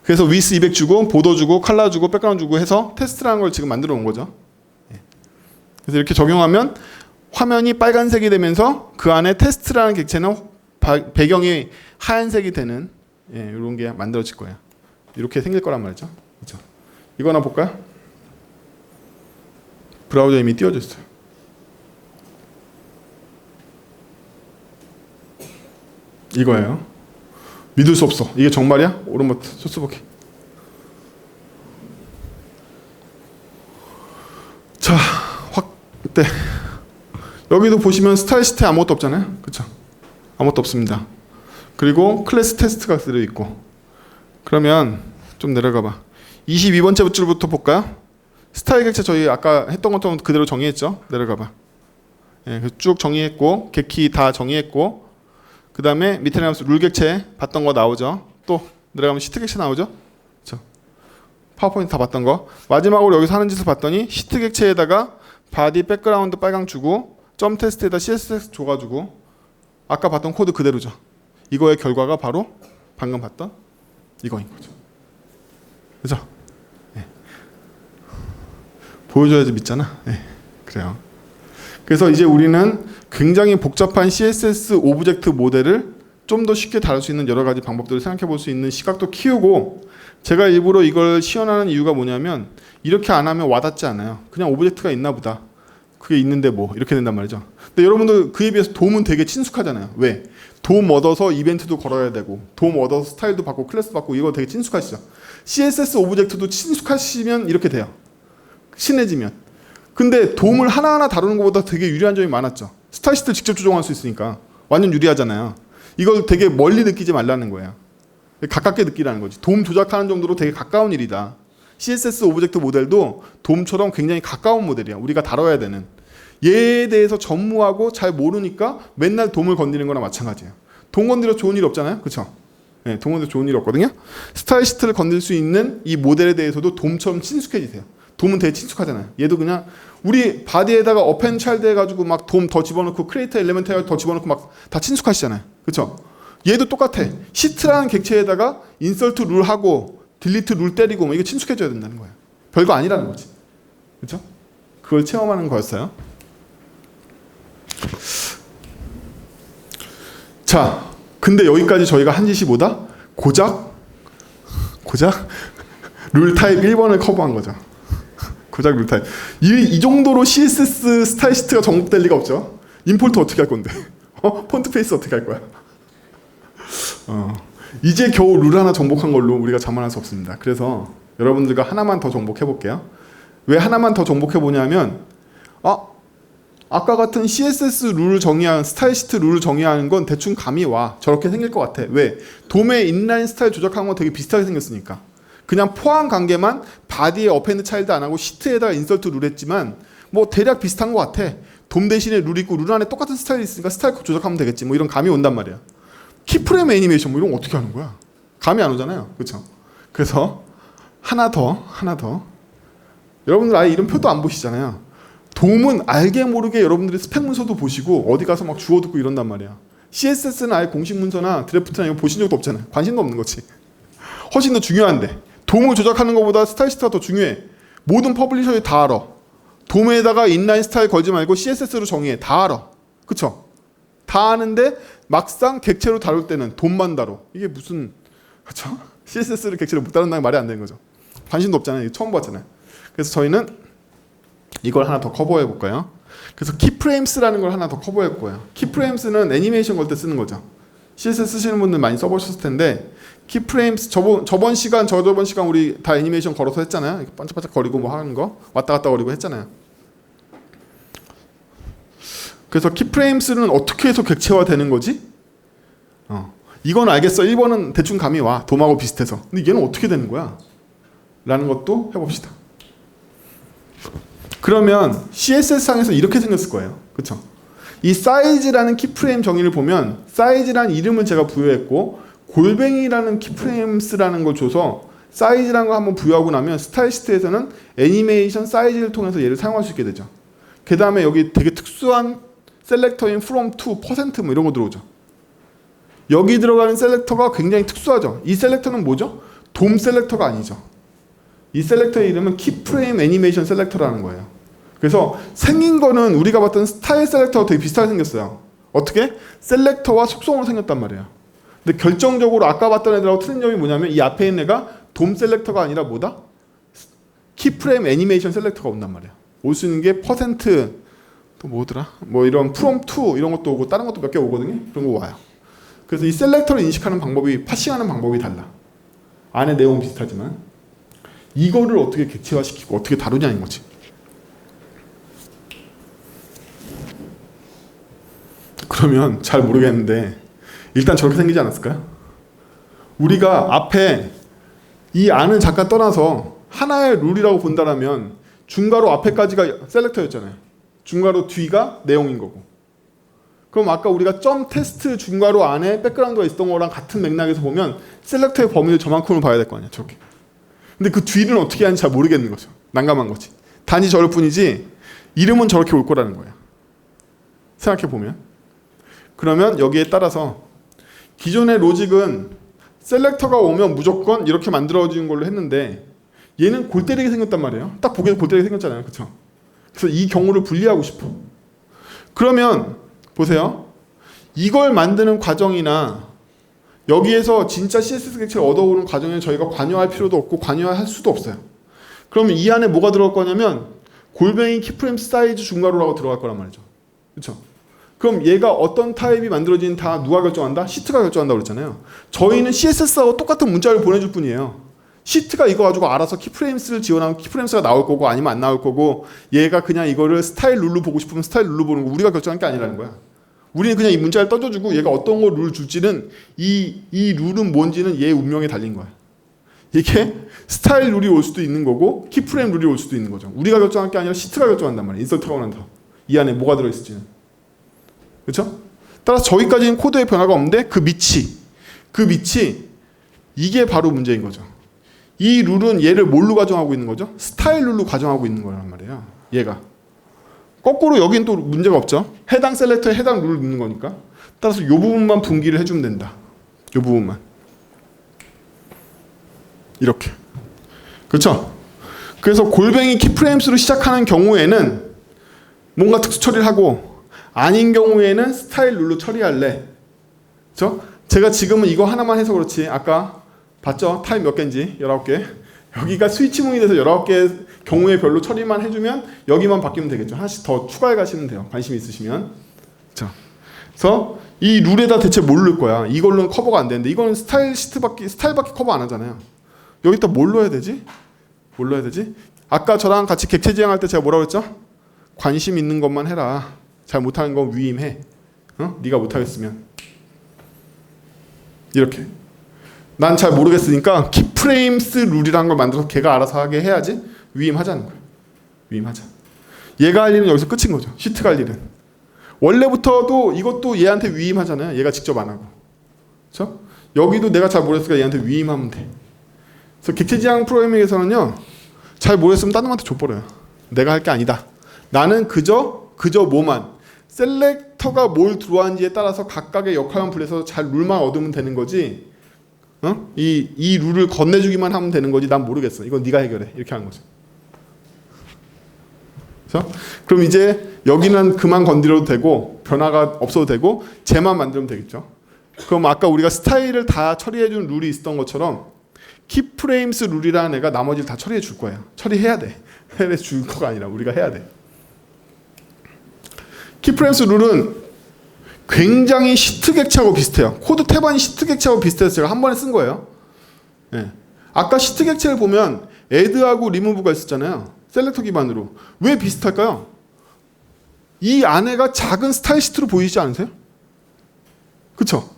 Speaker 1: 그래서 위스 200 주고 보더 주고 컬러 주고 백그라운드 주고 해서 테스트라는 걸 지금 만들어 온 거죠. 그래서 이렇게 적용하면 화면이 빨간색이 되면서 그 안에 테스트라는 객체는 배경이 하얀색이 되는 이런 게 만들어질 거예요. 이렇게 생길 거란 말이죠. 그렇죠? 이거 하나 볼까요? 브라우저 이미 띄워졌어요. 이거예요. 믿을 수 없어. 이게 정말이야? 오른버튼 소스보기. 자, 확대. 여기도 보시면 스타일 시트에 아무것도 없잖아요. 그렇죠? 아무것도 없습니다. 그리고 클래스 테스트가 들어 있고. 그러면 좀 내려가 봐. 22번째 줄부터 볼까요? 스타일 객체 저희 아까 했던 것처럼 그대로 정의했죠? 내려가 봐. 쭉 정의했고 객키 다 정의했고 그 다음에 밑에 내려가면 룰 객체 봤던 거 나오죠. 또 내려가면 시트 객체 나오죠. 그렇죠? 파워포인트 다 봤던 거. 마지막으로 여기서 하는 짓을 봤더니 시트 객체에다가 바디 백그라운드 빨강 주고 점 테스트에다 CSS 줘가지고 아까 봤던 코드 그대로죠. 이거의 결과가 바로 방금 봤던 이거인 거죠. 그죠? 네. 보여줘야지 믿잖아. 네. 그래요. 그래서 이제 우리는 굉장히 복잡한 CSS 오브젝트 모델을 좀 더 쉽게 다룰 수 있는 여러 가지 방법들을 생각해 볼 수 있는 시각도 키우고, 제가 일부러 이걸 시연하는 이유가 뭐냐면 이렇게 안 하면 와닿지 않아요. 그냥 오브젝트가 있나 보다. 그게 있는데 뭐 이렇게 된단 말이죠. 근데 여러분들 그에 비해서 돔은 되게 친숙하잖아요. 왜? 돔 얻어서 이벤트도 걸어야 되고 돔 얻어서 스타일도 받고 클래스 받고 이거 되게 친숙하시죠. CSS 오브젝트도 친숙하시면 이렇게 돼요. 친해지면. 근데 돔을 하나하나 다루는 것보다 되게 유리한 점이 많았죠. 스타일 시트를 직접 조정할 수 있으니까 완전 유리하잖아요. 이걸 되게 멀리 느끼지 말라는 거예요. 가깝게 느끼라는 거지. 돔 조작하는 정도로 되게 가까운 일이다. CSS 오브젝트 모델도 돔처럼 굉장히 가까운 모델이야. 우리가 다뤄야 되는. 얘에 대해서 전무하고 잘 모르니까 맨날 돔을 건드리는 거나 마찬가지예요. 돔 건드려 좋은 일 없잖아요. 그렇죠? 네, 돔 건드려 좋은 일 없거든요. 스타일 시트를 건들 수 있는 이 모델에 대해서도 돔처럼 친숙해지세요. 돔은 되게 친숙하잖아요. 얘도 그냥 우리 바디에다가 어펜 차일드 해가지고 막 돔 더 집어넣고 크리에이터 엘리멘트 해가지고 더 집어넣고 막 다 친숙하시잖아요. 그렇죠? 얘도 똑같아. 시트라는 객체에다가 인설트 룰 하고 딜리트 룰 때리고 뭐 이거 친숙해져야 된다는 거예요. 별거 아니라는 거지. 그렇죠? 그걸 체험하는 거였어요. 자, 근데 여기까지 저희가 한 짓이 뭐다? 고작 룰 타입 1번을 커버한 거죠. 고작 룰 타입. 이 정도로 CSS 스타일 시트가 정복될 리가 없죠. 임포트 어떻게 할 건데? 폰트 페이스 어떻게 할 거야? 이제 겨우 룰 하나 정복한 걸로 우리가 자만할 수 없습니다. 그래서 여러분들과 하나만 더 정복해 볼게요. 왜 하나만 더 정복해 보냐면 아까 같은 CSS 룰을 정의한 스타일 시트 룰을 정의하는 건 대충 감이 와. 저렇게 생길 것 같아. 왜? 돔의 인라인 스타일 조작한 건 되게 비슷하게 생겼으니까. 그냥 포함 관계만 바디에 어펜드 차일드 안 하고 시트에다가 인설트 룰 했지만 뭐 대략 비슷한 것 같아. 돔 대신에 룰 있고 룰 안에 똑같은 스타일이 있으니까 스타일 조작하면 되겠지. 뭐 이런 감이 온단 말이야. 키프레임 애니메이션 뭐 이런 거 어떻게 하는 거야? 감이 안 오잖아요. 그렇죠? 그래서 하나 더. 여러분들 아예 이런 표도 안 보시잖아요. 돔은 알게 모르게 여러분들이 스펙 문서도 보시고 어디 가서 막 주워 듣고 이런단 말이야. CSS는 아예 공식 문서나 드래프트나 이거 보신 적도 없잖아요. 관심도 없는 거지. 훨씬 더 중요한데 돔을 조작하는 것보다 스타일 시트가 더 중요해. 모든 퍼블리셔들이 다 알아. 돔에다가 인라인 스타일 걸지 말고 CSS로 정의해. 다 알아. 그쵸? 다 아는데 막상 객체로 다룰 때는 돔만 다뤄. 이게 무슨, 그쵸? CSS를 객체로 못 다룬다는 말이 안 되는 거죠. 관심도 없잖아요. 처음 봤잖아요. 그래서 저희는 이걸 하나 더 커버해 볼까요? 그래서 키프레임스라는 걸 하나 더 커버해 볼 거예요. 키프레임스는 애니메이션 걸 때 쓰는 거죠. CSS 쓰시는 분들 많이 써보셨을 텐데 키프레임스 저번 시간 저저번 시간 우리 다 애니메이션 걸어서 했잖아요. 이렇게 반짝반짝 거리고 뭐 하는 거 왔다 갔다 거리고 했잖아요. 그래서 키프레임스는 어떻게 해서 객체화 되는 거지? 이건 알겠어. 1번은 대충 감이 와. 돔하고 비슷해서. 근데 얘는 어떻게 되는 거야? 라는 것도 해봅시다. 그러면 CSS상에서 이렇게 생겼을 거예요. 그쵸? 이 사이즈라는 키프레임 정의를 보면 사이즈라는 이름을 제가 부여했고 골뱅이라는 키프레임스라는 걸 줘서 사이즈라는 걸 한번 부여하고 나면 스타일 시트에서는 애니메이션 사이즈를 통해서 얘를 사용할 수 있게 되죠. 그 다음에 여기 되게 특수한 셀렉터인 from to % 뭐 이런 거 들어오죠. 여기 들어가는 셀렉터가 굉장히 특수하죠. 이 셀렉터는 뭐죠? 돔 셀렉터가 아니죠. 이 셀렉터의 이름은 키프레임 애니메이션 셀렉터라는 거예요. 그래서 생긴 거는 우리가 봤던 스타일 셀렉터와 되게 비슷하게 생겼어요. 어떻게? 셀렉터와 속성으로 생겼단 말이에요. 근데 결정적으로 아까 봤던 애들하고 틀린 점이 뭐냐면 이 앞에 있는 애가 돔 셀렉터가 아니라 뭐다? 키프레임 애니메이션 셀렉터가 온단 말이에요. 올 수 있는 게 퍼센트 또 뭐더라? 뭐 이런 프롬 투 이런 것도 오고 다른 것도 몇 개 오거든요. 그런 거 와요. 그래서 이 셀렉터를 인식하는 방법이 파싱하는 방법이 달라. 안에 내용 비슷하지만 이거를 어떻게 객체화시키고 어떻게 다루냐는 거지. 그러면 잘 모르겠는데 일단 저렇게 생기지 않았을까요? 우리가 앞에 이 안을 잠깐 떠나서 하나의 룰이라고 본다라면 중괄호 앞에까지가 셀렉터였잖아요. 중괄호 뒤가 내용인 거고. 그럼 아까 우리가 점 테스트 중괄호 안에 백그라운드가 있었던 거랑 같은 맥락에서 보면 셀렉터의 범위를 저만큼을 봐야 될 거 아니야. 저렇게. 근데 그 뒤는 어떻게 하는지 잘 모르겠는 거죠. 난감한 거지. 단지 저럴 뿐이지 이름은 저렇게 올 거라는 거야. 생각해 보면. 그러면 여기에 따라서 기존의 로직은 셀렉터가 오면 무조건 이렇게 만들어지는 걸로 했는데 얘는 골 때리게 생겼단 말이에요. 딱 보기에도 골 때리게 생겼잖아요. 그쵸? 그래서 이 경우를 분리하고 싶어. 그러면 보세요. 이걸 만드는 과정이나 여기에서 진짜 CSS 객체를 얻어오는 과정에 저희가 관여할 필요도 없고 관여할 수도 없어요. 그러면 이 안에 뭐가 들어갈 거냐면 골뱅이 키프레임 사이즈 중괄호라고 들어갈 거란 말이죠. 그렇죠? 그럼 얘가 어떤 타입이 만들어지는 다 누가 결정한다? 시트가 결정한다고 그랬잖아요. 저희는 CSS하고 똑같은 문자를 보내줄 뿐이에요. 시트가 이거 가지고 알아서 키프레임스를 지원하면 키프레임스가 나올 거고 아니면 안 나올 거고 얘가 그냥 이거를 스타일 룰로 보고 싶으면 스타일 룰로 보는 거 우리가 결정한 게 아니라는 거야. 우리는 그냥 이 문자를 던져주고 얘가 어떤 거 룰 줄지는 이 룰은 뭔지는 얘 운명에 달린 거야. 이게 스타일 룰이 올 수도 있는 거고 키프레임 룰이 올 수도 있는 거죠. 우리가 결정할 게 아니라 시트가 결정한단 말이야. 인서트가 오는 다. 이 안에 뭐가 들어있을지는. 그렇죠? 따라서 저기까지는 코드에 변화가 없는데 그 밑이 이게 바로 문제인 거죠. 이 룰은 얘를 뭘로 가정하고 있는 거죠? 스타일 룰로 가정하고 있는 거란 말이에요. 얘가. 거꾸로 여긴 또 문제가 없죠. 해당 셀렉터에 해당 룰을 넣는 거니까. 따라서 이 부분만 분기를 해주면 된다. 이 부분만. 이렇게. 그렇죠? 그래서 골뱅이 키프레임스로 시작하는 경우에는 뭔가 특수 처리를 하고 아닌 경우에는 스타일 룰로 처리할래. 그렇죠? 제가 지금은 이거 하나만 해서 그렇지 아까 봤죠? 타입 몇 개인지 19개. 여기가 스위치문이 돼서 19개 경우에 별로 처리만 해주면 여기만 바뀌면 되겠죠. 하나씩 더 추가해 가시면 돼요. 관심 있으시면. 자, 그래서 이 룰에다 대체 뭘 넣을 거야? 이걸로는 커버가 안 되는데 이거는 스타일밖에 커버 안 하잖아요. 여기다 뭘 넣어야 되지? 뭘 넣어야 되지? 아까 저랑 같이 객체 지향할 때 제가 뭐라고 했죠? 관심 있는 것만 해라. 잘 못하는 건 위임해. 네가 못하겠으면. 이렇게. 난 잘 모르겠으니까 키프레임스 룰이라는 걸 만들어서 걔가 알아서 하게 해야지 위임하자는 거예요. 위임하자. 얘가 할 일은 여기서 끝인 거죠. 시트가 할 일은. 원래부터도 이것도 얘한테 위임하잖아요. 얘가 직접 안 하고. 그렇죠? 여기도 내가 잘 모르겠으니까 얘한테 위임하면 돼. 그래서 객체지향 프로그래밍에서는요. 잘 모르겠으면 다른 놈한테 줘버려요. 내가 할 게 아니다. 나는 그저 뭐만 셀렉터가 뭘 들어왔는지에 따라서 각각의 역할만 분리해서 잘 룰만 얻으면 되는 거지. 이 룰을 건네주기만 하면 되는 거지. 난 모르겠어. 이건 네가 해결해. 이렇게 하는 거죠. 그렇죠? 그럼 이제 여기는 그만 건드려도 되고 변화가 없어도 되고 쟤만 만들면 되겠죠. 그럼 아까 우리가 스타일을 다 처리해준 룰이 있었던 것처럼 키프레임스 룰이라는 애가 나머지를 다 처리해 줄 거예요. 처리해야 돼. 해내 줄 거가 아니라 우리가 해야 돼. 키프레임스 룰은 굉장히 시트 객체하고 비슷해요. 코드 태반이 시트 객체하고 비슷해서 제가 한 번에 쓴 거예요. 네. 아까 시트 객체를 보면 add하고 remove가 있었잖아요. 셀렉터 기반으로. 왜 비슷할까요? 이 안에가 작은 스타일 시트로 보이지 않으세요? 그쵸?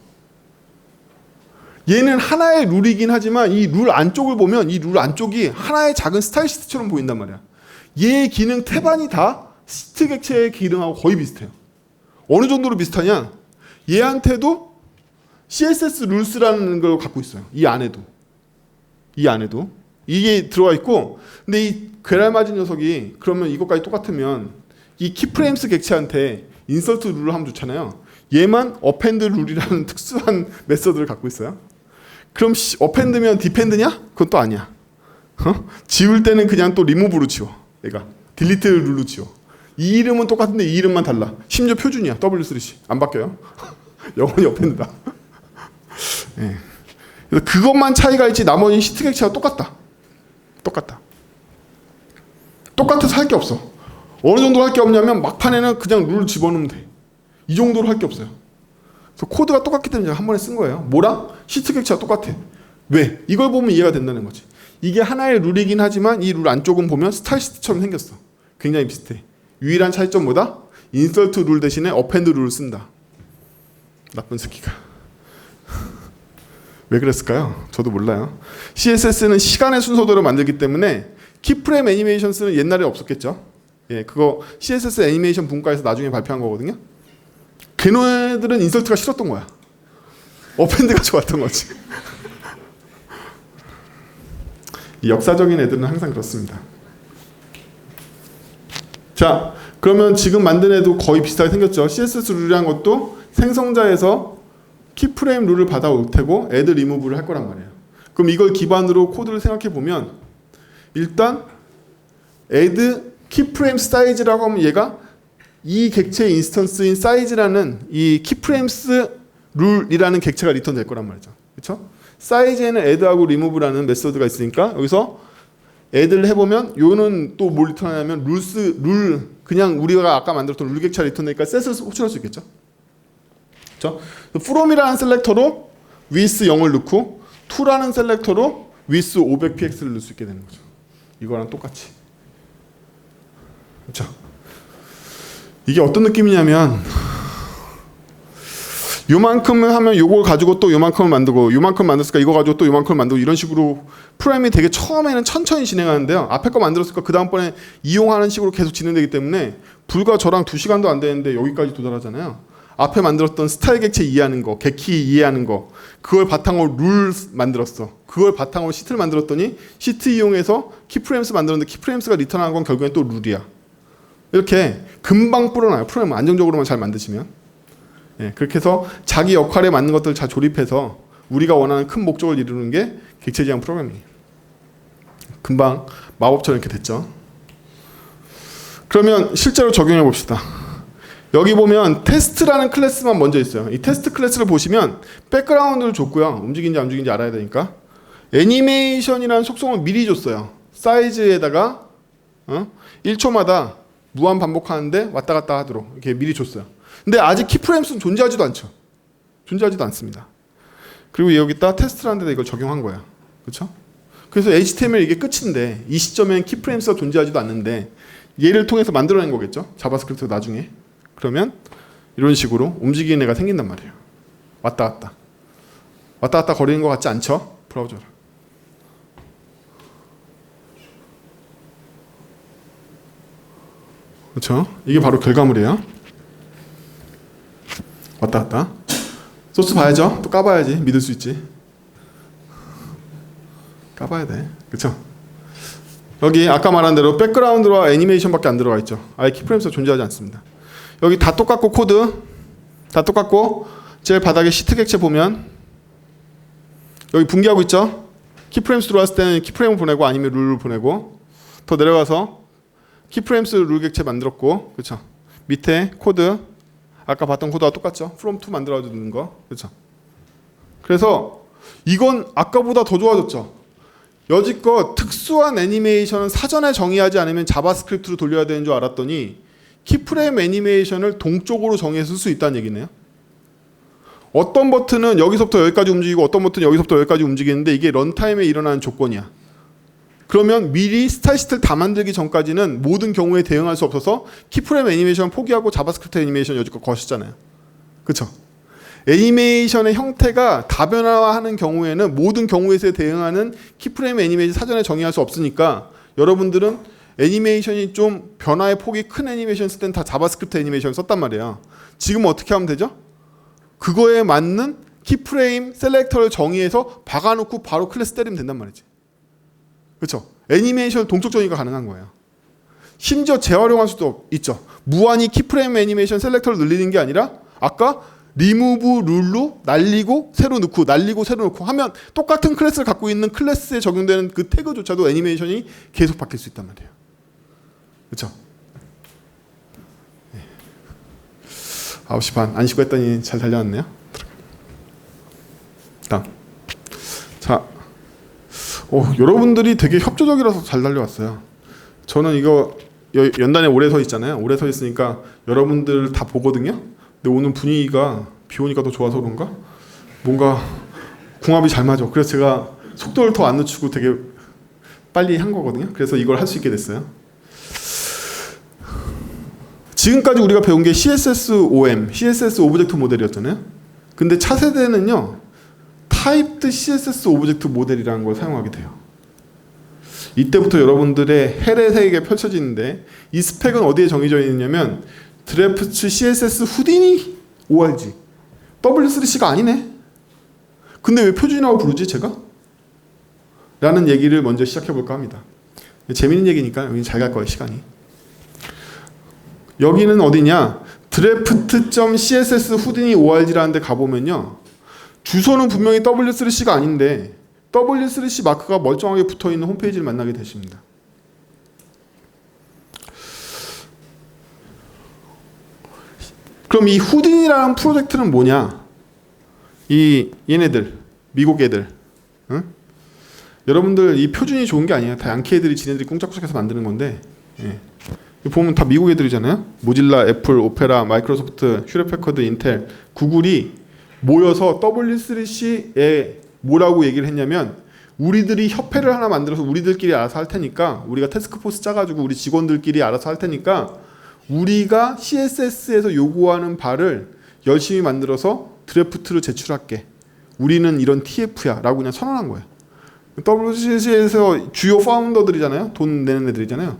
Speaker 1: 얘는 하나의 룰이긴 하지만 이 룰 안쪽을 보면 이 룰 안쪽이 하나의 작은 스타일 시트처럼 보인단 말이야. 얘의 기능 태반이 다 시트 객체의 기능하고 거의 비슷해요. 어느 정도로 비슷하냐? 얘한테도 CSS 룰스라는 걸 갖고 있어요. 이 안에도. 이게 들어가 있고 근데 이 괴랄맞은 녀석이 그러면 이것까지 똑같으면 이 키프레임스 객체한테 인서트 룰을 하면 좋잖아요. 얘만 어펜드 룰이라는 특수한 메서드를 갖고 있어요. 그럼 어펜드면 디펜드냐? 그건 또 아니야. 지울 때는 그냥 또 리무브로 지워. 얘가 딜리트 룰로 지워. 이 이름은 똑같은데 이 이름만 달라. 심지어 표준이야. W3C. 안 바뀌어요. 영원히 어펜드다. 네. 그래서 그것만 차이가 있지 나머지 시트 객체가 똑같다. 똑같아서 할 게 없어. 어느 정도로 할 게 없냐면 막판에는 그냥 룰을 집어넣으면 돼. 이 정도로 할 게 없어요. 그래서 코드가 똑같기 때문에 제가 한 번에 쓴 거예요. 뭐랑? 시트 객체가 똑같아. 왜? 이걸 보면 이해가 된다는 거지. 이게 하나의 룰이긴 하지만 이 룰 안쪽은 보면 스타일 시트처럼 생겼어. 굉장히 비슷해. 유일한 차이점 뭐다? 인서트 룰 대신에 어펜드 룰을 쓴다. 나쁜 새끼가. 왜 그랬을까요? 저도 몰라요. CSS는 시간의 순서대로 만들기 때문에 키프레임 애니메이션스는 옛날에 없었겠죠. 예, 그거 CSS 애니메이션 분과에서 나중에 발표한 거거든요. 걔네들은 인서트가 싫었던 거야. 어펜드가 좋았던 거지. 역사적인 애들은 항상 그렇습니다. 자, 그러면 지금 만든 애도 거의 비슷하게 생겼죠. CSS 룰이란 것도 생성자에서 키프레임 룰을 받아올 테고 애드 리무브를 할 거란 말이에요. 그럼 이걸 기반으로 코드를 생각해 보면 일단 add keyframes size라고 하면 얘가 이 객체의 인스턴스인 size라는 이 keyframes 룰이라는 객체가 리턴 될 거란 말이죠. 그렇죠? 사이즈에는 add하고 remove라는 메소드가 있으니까 여기서 add를 해보면 요는 또 뭘 리턴하냐면 룰 그냥 우리가 아까 만들었던 룰 객체가 리턴되니까 set을 호출할 수 있겠죠. 그렇죠? from이라는 셀렉터로 with 0을 넣고 to라는 셀렉터로 with 500px를 넣을 수 있게 되는 거죠. 이거랑 똑같이. 그렇죠? 이게 어떤 느낌이냐면 요만큼 하면 요걸 가지고 또 요만큼을 만들고 요만큼 만들었으니까 이거 가지고 또 요만큼을 만들고 이런 식으로 프로그램이 되게 처음에는 천천히 진행하는데요. 앞에 거 만들었으니까 그 다음번에 이용하는 식으로 계속 진행되기 때문에 불과 저랑 2시간도 안 되는데 여기까지 도달하잖아요. 앞에 만들었던 스타일 객체 이해하는 거, 객키 이해하는 거 그걸 바탕으로 룰 만들었어. 그걸 바탕으로 시트를 만들었더니 시트 이용해서 키프레임스 만들었는데 키프레임스가 리턴하는 건 결국엔 또 룰이야. 이렇게 금방 불어나요. 프로그램 안정적으로만 잘 만드시면. 예, 그렇게 해서 자기 역할에 맞는 것들을 잘 조립해서 우리가 원하는 큰 목적을 이루는 게 객체 지향 프로그래밍이에요. 금방 마법처럼 이렇게 됐죠. 그러면 실제로 적용해 봅시다. 여기 보면 테스트라는 클래스만 먼저 있어요. 이 테스트 클래스를 보시면 백그라운드를 줬고요. 움직이는지 안 움직이는지 알아야 되니까. 애니메이션이라는 속성을 미리 줬어요. 사이즈에다가 1초마다 무한 반복하는데 왔다 갔다 하도록 이렇게 미리 줬어요. 근데 아직 키프레임스는 존재하지도 않죠. 존재하지도 않습니다. 그리고 여기다 테스트라는 데다 이걸 적용한 거야. 그렇죠? 그래서 HTML 이게 끝인데 이 시점엔 키프레임스가 존재하지도 않는데 얘를 통해서 만들어낸 거겠죠. 자바스크립트 나중에. 그러면 이런 식으로 움직이는 애가 생긴단 말이에요. 왔다 갔다. 왔다 갔다 거리는 것 같지 않죠? 브라우저를. 그렇죠? 이게 바로 결과물이에요. 왔다 갔다. 소스 봐야죠. 또 까봐야지. 믿을 수 있지. 까봐야 돼. 그쵸? 여기 아까 말한 대로 백그라운드와 애니메이션밖에 안 들어가 있죠. 아예 키프레임스가 존재하지 않습니다. 여기 다 똑같고 코드 다 똑같고 제일 바닥에 시트 객체 보면 여기 분기하고 있죠. 키프레임스 들어왔을 때는 키프레임을 보내고 아니면 룰을 보내고 더 내려가서 키프레임스 룰 객체 만들었고 그쵸? 밑에 코드 아까 봤던 코드와 똑같죠? from to 만들어주는 거. 그렇죠? 그래서 이건 아까보다 더 좋아졌죠? 여지껏 특수한 애니메이션은 사전에 정의하지 않으면 자바스크립트로 돌려야 되는 줄 알았더니 키프레임 애니메이션을 동쪽으로 정의해서 쓸 수 있다는 얘기네요. 어떤 버튼은 여기서부터 여기까지 움직이고 어떤 버튼은 여기서부터 여기까지 움직이는데 이게 런타임에 일어나는 조건이야. 그러면 미리 스타일 시트를 다 만들기 전까지는 모든 경우에 대응할 수 없어서 키프레임 애니메이션 포기하고 자바스크립트 애니메이션 여지껏 거셨잖아요. 그렇죠? 애니메이션의 형태가 다변화하는 경우에는 모든 경우에서 대응하는 키프레임 애니메이션 사전에 정의할 수 없으니까 여러분들은 애니메이션이 좀 변화의 폭이 큰 애니메이션 쓸 때는 다 자바스크립트 애니메이션을 썼단 말이에요. 지금 어떻게 하면 되죠? 그거에 맞는 키프레임 셀렉터를 정의해서 박아놓고 바로 클래스 때리면 된단 말이지. 그렇죠? 애니메이션 동적 정의가 가능한 거예요. 심지어 재활용할 수도 있죠. 무한히 키프레임 애니메이션 셀렉터를 늘리는 게 아니라 아까 리무브 룰로 날리고 새로 넣고 날리고 새로 넣고 하면 똑같은 클래스를 갖고 있는 클래스에 적용되는 그 태그조차도 애니메이션이 계속 바뀔 수 있단 말이에요. 그렇죠? 9시 반 안 쉬고 했더니 잘 달려왔네요. 다음. 자, 여러분들이 되게 협조적이라서 잘 달려왔어요. 저는 이거 연단에 오래 서 있잖아요. 오래 서 있으니까 여러분들 다 보거든요. 근데 오늘 분위기가 비 오니까 더 좋아서 그런가? 뭔가 궁합이 잘 맞아. 그래서 제가 속도를 더 안 늦추고 되게 빨리 한 거거든요. 그래서 이걸 할 수 있게 됐어요. 지금까지 우리가 배운 게 CSS-OM, CSS 오브젝트 모델이었잖아요. 근데 차세대는요. 타입드 CSS 오브젝트 모델이라는 걸 사용하게 돼요. 이때부터 여러분들의 해례 세계가 펼쳐지는데 이 스펙은 어디에 정해져 있느냐면 드래프트 CSS 후디니 ORG W3C가 아니네. 근데 왜 표준이라고 부르지 제가? 라는 얘기를 먼저 시작해 볼까 합니다. 재밌는 얘기니까 여기 잘 갈 거예요 시간이. 여기는 어디냐? 드래프트.css 후디니 org라는 데 가보면요. 주소는 분명히 W3C가 아닌데 W3C 마크가 멀쩡하게 붙어있는 홈페이지를 만나게 되십니다. 그럼 이 후딘이라는 프로젝트는 뭐냐? 얘네들 미국 애들, 응? 여러분들 이 표준이 좋은 게 아니에요. 다 양키 애들이 지네들이 꿍짝꿍짝해서 만드는 건데, 예. 보면 다 미국 애들이잖아요. 모질라, 애플, 오페라, 마이크로소프트, 휴렛패커드, 인텔, 구글이 모여서 W3C에 뭐라고 얘기를 했냐면, 우리들이 협회를 하나 만들어서 우리들끼리 알아서 할 테니까, 우리가 태스크포스 짜가지고 우리 직원들끼리 알아서 할 테니까, 우리가 CSS에서 요구하는 바를 열심히 만들어서 드래프트로 제출할게. 우리는 이런 TF야 라고 그냥 선언한 거예요. WCC에서 주요 파운더들이잖아요. 돈 내는 애들이잖아요.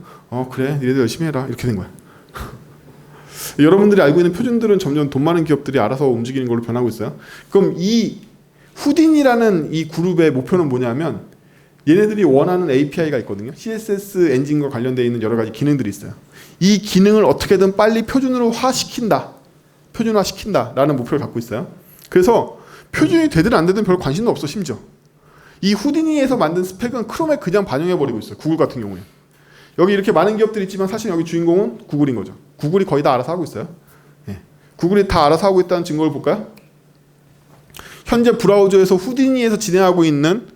Speaker 1: 그래, 니네들 열심히 해라. 이렇게 된 거야. 여러분들이 알고 있는 표준들은 점점 돈 많은 기업들이 알아서 움직이는 걸로 변하고 있어요. 그럼 이 후딘이라는 이 그룹의 목표는 뭐냐면, 얘네들이 원하는 API가 있거든요. CSS 엔진과 관련되어 있는 여러 가지 기능들이 있어요. 이 기능을 어떻게든 빨리 표준화시킨다라는 목표를 갖고 있어요. 그래서 표준이 되든 안 되든 별 관심도 없어. 심지어 이 후디니에서 만든 스펙은 크롬에 그냥 반영해버리고 있어요. 구글 같은 경우에. 여기 이렇게 많은 기업들이 있지만 사실 여기 주인공은 구글인 거죠. 구글이 거의 다 알아서 하고 있어요. 예. 구글이 다 알아서 하고 있다는 증거를 볼까요? 현재 브라우저에서 후디니에서 진행하고 있는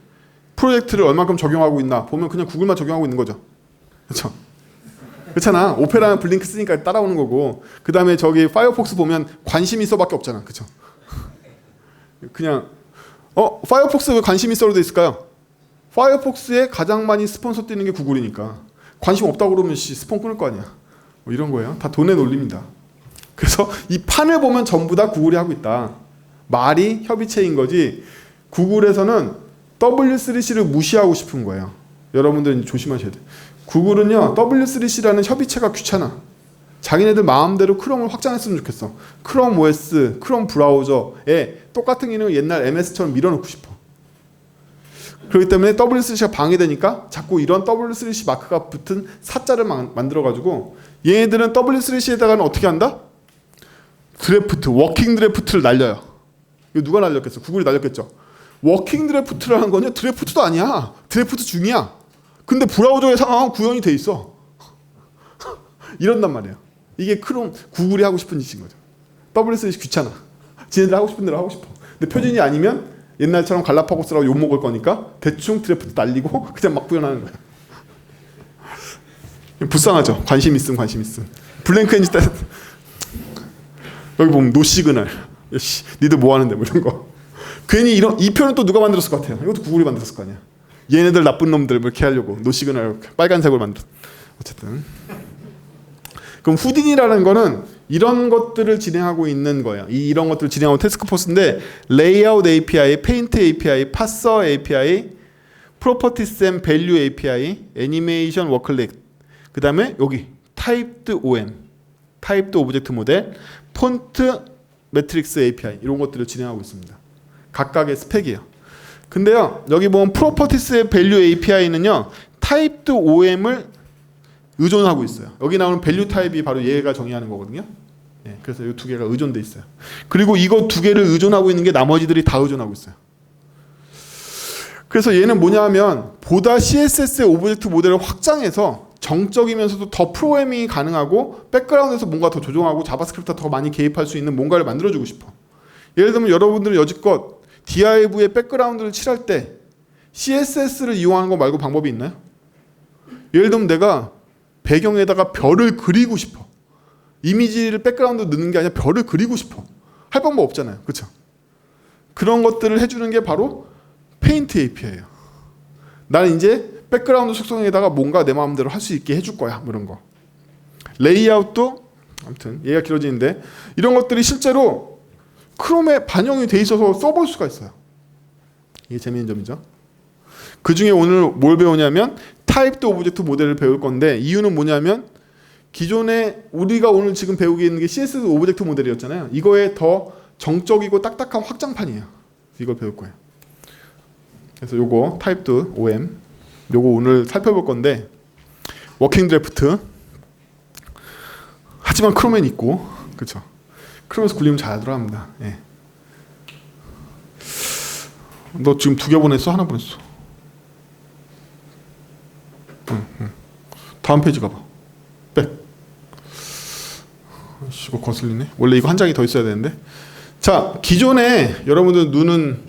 Speaker 1: 프로젝트를 얼만큼 적용하고 있나 보면 그냥 구글만 적용하고 있는 거죠. 그렇죠? 그렇잖아. 오페라는 블링크 쓰니까 따라오는 거고, 그 다음에 저기 파이어폭스 보면 관심 있어밖에 없잖아. 그렇죠? 그냥 파이어폭스 왜 관심 있어로 돼 있을까요? 파이어폭스에 가장 많이 스폰서 뛰는 게 구글이니까 관심 없다고 그러면 스폰 끊을 거 아니야. 뭐 이런 거예요. 다 돈의 논리입니다. 그래서 이 판을 보면 전부 다 구글이 하고 있다. 말이 협의체인 거지. 구글에서는 W3C를 무시하고 싶은 거예요. 여러분들은 조심하셔야 돼요. 구글은요, W3C라는 협의체가 귀찮아. 자기네들 마음대로 크롬을 확장했으면 좋겠어. 크롬 OS, 크롬 브라우저에 똑같은 기능을 옛날 MS처럼 밀어넣고 싶어. 그렇기 때문에 W3C가 방해되니까 자꾸 이런 W3C 마크가 붙은 사자를 만들어가지고 얘네들은 W3C에다가는 어떻게 한다? 드래프트, 워킹 드래프트를 날려요. 이거 누가 날렸겠어? 구글이 날렸겠죠. 워킹 드래프트라는 거는 드래프트도 아니야. 드래프트 중이야. 근데 브라우저의 상황은 구현이 돼 있어. 이런단 말이에요. 이게 크롬, 구글이 하고 싶은 짓인 거죠. W3C 귀찮아. 지네들 하고 싶은 대로 하고 싶어. 근데 표준이 아니면 옛날처럼 갈라파고스라고 욕먹을 거니까 대충 드래프트 날리고 그냥 막 구현하는 거야. 불쌍하죠. 관심 있음. 블랭크 엔진 여기 보면 노 시그널. 야씨, 니들 뭐 하는데 뭐 이런 거. 괜히 이 표는 또 누가 만들었을 것 같아요. 이것도 구글이 만들었을 거 아니야. 얘네들 나쁜 놈들 뭐 이렇게 하려고 노 시그널 빨간색으로 만들. 어쨌든. 그럼 후딘이라는 거는 이런 것들을 진행하고 있는 거예요. 이런 것들을 진행하고 태스크포스인데 레이아웃 API, 페인트 API, 파서 API, 프로퍼티스 앤 밸류 API, 애니메이션 워클렛, 그 다음에 여기 타입드 OM, 타입드 오브젝트 모델, 폰트 매트릭스 API 이런 것들을 진행하고 있습니다. 각각의 스펙이에요. 근데요 여기 보면 프로퍼티스의 밸류 API는요 타입드 OM을 의존하고 있어요. 여기 나오는 밸류 타입이 바로 얘가 정의하는 거거든요. 예, 그래서 이 두 개가 의존돼 있어요. 그리고 이거 두 개를 의존하고 있는 게 나머지들이 다 의존하고 있어요. 그래서 얘는 뭐냐 하면 보다 CSS의 오브젝트 모델을 확장해서 정적이면서도 더 프로그래밍이 가능하고 백그라운드에서 뭔가 더 조정하고 자바스크립트 더 많이 개입할 수 있는 뭔가를 만들어주고 싶어. 예를 들면 여러분들은 여지껏 div의 백그라운드를 칠할 때 CSS를 이용하는 거 말고 방법이 있나요? 예를 들면 내가 배경에다가 별을 그리고 싶어. 이미지를 백그라운드 넣는 게 아니라 별을 그리고 싶어. 할 방법 없잖아요. 그렇죠? 그런 것들을 해주는 게 바로 페인트 API예요. 나는 이제 백그라운드 속성에다가 뭔가 내 마음대로 할 수 있게 해줄 거야. 뭐 이런 거. 레이아웃도 아무튼 얘가 길어지는데 이런 것들이 실제로 크롬에 반영이 돼 있어서 써볼 수가 있어요. 이게 재미있는 점이죠. 그 중에 오늘 뭘 배우냐면 타입드 오브젝트 모델을 배울 건데 이유는 뭐냐면 기존에 우리가 오늘 지금 배우고 있는 게 CSS 오브젝트 모델이었잖아요. 이거에 더 정적이고 딱딱한 확장판이에요. 이걸 배울 거예요. 그래서 요거 타입드 OM 요거 오늘 살펴볼 건데 워킹 드래프트 하지만 크롬엔 있고 그렇죠. 크롬에서 굴리면 잘 들어갑니다. 예. 너 지금 2개 보냈어? 하나 보냈어? 다음 페이지 가봐. 백. 이거 거슬리네. 원래 이거 한 장이 더 있어야 되는데. 자, 기존에 여러분들은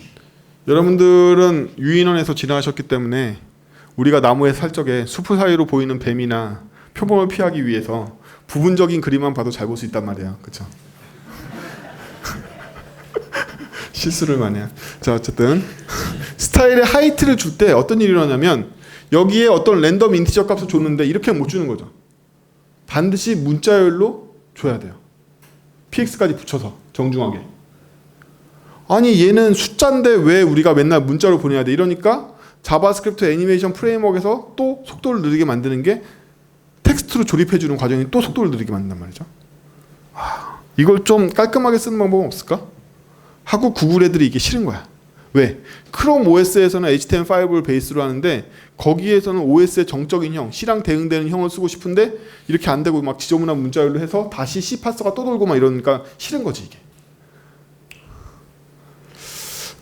Speaker 1: 유인원에서 지나가셨기 때문에 우리가 나무의 살적에 숲 사이로 보이는 뱀이나 표범을 피하기 위해서 부분적인 그림만 봐도 잘 볼 수 있단 말이에요. 그렇죠? 실수를 많이 해요. 자, 어쨌든 스타일의 하이트를 줄 때 어떤 일이 일어나냐면 여기에 어떤 랜덤 인티저 값을 줬는데 이렇게 못 주는 거죠. 반드시 문자열로 줘야 돼요. px까지 붙여서 정중하게. 아니 얘는 숫자인데 왜 우리가 맨날 문자로 보내야 돼? 이러니까 자바스크립트 애니메이션 프레임워크에서 또 속도를 느리게 만드는 게 텍스트로 조립해주는 과정이 또 속도를 느리게 만든단 말이죠. 이걸 좀 깔끔하게 쓰는 방법은 없을까? 하고 구글 애들이 이게 싫은 거야. 왜? 크롬 OS에서는 HTML5를 베이스로 하는데 거기에서는 OS의 정적인 형, C랑 대응되는 형을 쓰고 싶은데 이렇게 안 되고 막 지저분한 문자열로 해서 다시 C 파서가 또 돌고 막 이러니까 싫은 거지 이게.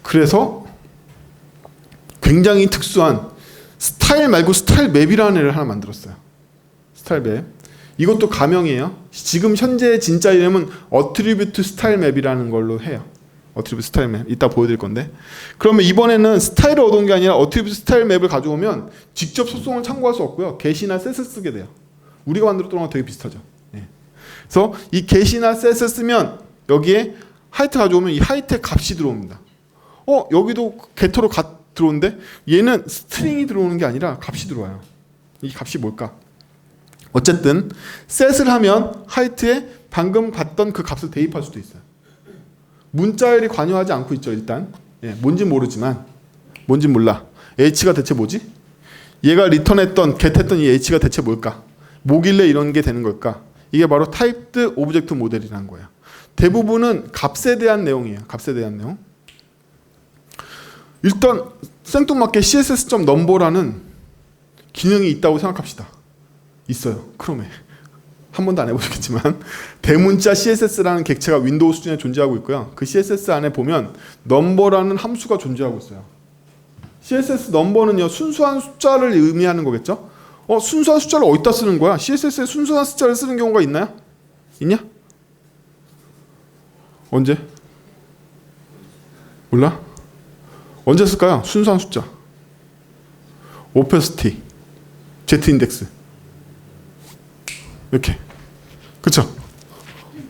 Speaker 1: 그래서 굉장히 특수한 스타일 말고 스타일 맵이라는 애를 하나 만들었어요. 스타일 맵. 이것도 가명이에요. 지금 현재 진짜 이름은 어트리뷰트 스타일 맵이라는 걸로 해요. 어트리뷰트 스타일 맵. 이따 보여드릴 건데. 그러면 이번에는 스타일을 얻은 게 아니라 어트리뷰트 스타일 맵을 가져오면 직접 소송을 참고할 수 없고요. get이나 set을 쓰게 돼요. 우리가 만들었던 거랑 되게 비슷하죠. 예. 그래서 이 get이나 set을 쓰면 여기에 하이트 가져오면 이 하이트의 값이 들어옵니다. 여기도 get로 들어오는데 얘는 스트링이 들어오는 게 아니라 값이 들어와요. 이 값이 뭘까? 어쨌든 set을 하면 하이트에 방금 봤던 그 값을 대입할 수도 있어요. 문자열이 관여하지 않고 있죠. 일단 뭔진 모르지만 뭔진 몰라. h가 대체 뭐지? 얘가 리턴했던 get했던 이 h가 대체 뭘까? 뭐길래 이런 게 되는 걸까? 이게 바로 타입드 오브젝트 모델이라는 거예요. 대부분은 값에 대한 내용이에요. 값에 대한 내용. 일단 생뚱맞게 css.number라는 기능이 있다고 생각합시다. 있어요. 크롬에. 한 번도 안 해보셨겠지만 대문자 CSS라는 객체가 윈도우 수준에 존재하고 있고요. 그 CSS 안에 보면 number라는 함수가 존재하고 있어요. CSS number는요. 순수한 숫자를 의미하는 거겠죠. 순수한 숫자를 어디다 쓰는 거야? CSS에 순수한 숫자를 쓰는 경우가 있나요? 있냐? 언제? 몰라? 언제 쓸까요? 순수한 숫자. 오페스티, Z인덱스. 이렇게. 그쵸?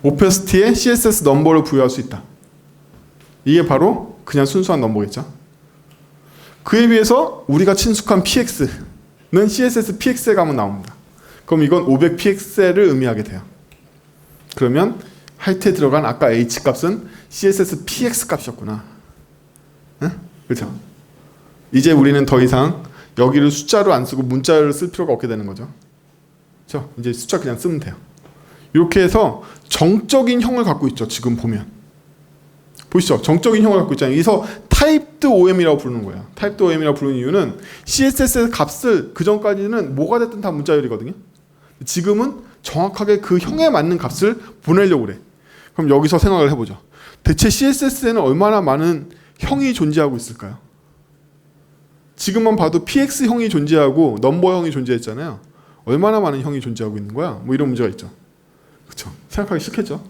Speaker 1: 오페스티에 CSS 넘버를 부여할 수 있다. 이게 바로 그냥 순수한 넘버겠죠. 그에 비해서 우리가 친숙한 px는 CSS px에 가면 나옵니다. 그럼 이건 500px를 의미하게 돼요. 그러면 하이트에 들어간 아까 h 값은 CSS px 값이었구나. 응? 그렇죠? 이제 우리는 더 이상 여기를 숫자로 안 쓰고 문자를 쓸 필요가 없게 되는 거죠. 그렇죠? 이제 숫자 그냥 쓰면 돼요. 이렇게 해서 정적인 형을 갖고 있죠. 지금 보면 보이시죠? 정적인 형을 갖고 있잖아요. 그래서 타입드 OM이라고 부르는 거예요. 타입드 OM이라고 부르는 이유는 CSS의 값을 그 전까지는 뭐가 됐든 다 문자열이거든요. 지금은 정확하게 그 형에 맞는 값을 보내려고 그래. 그럼 여기서 생각을 해보죠. 대체 CSS에는 얼마나 많은 형이 존재하고 있을까요? 지금만 봐도 PX 형이 존재하고 넘버 형이 존재했잖아요. 얼마나 많은 형이 존재하고 있는 거야? 뭐 이런 문제가 있죠. 그렇죠? 생각하기 싫겠죠?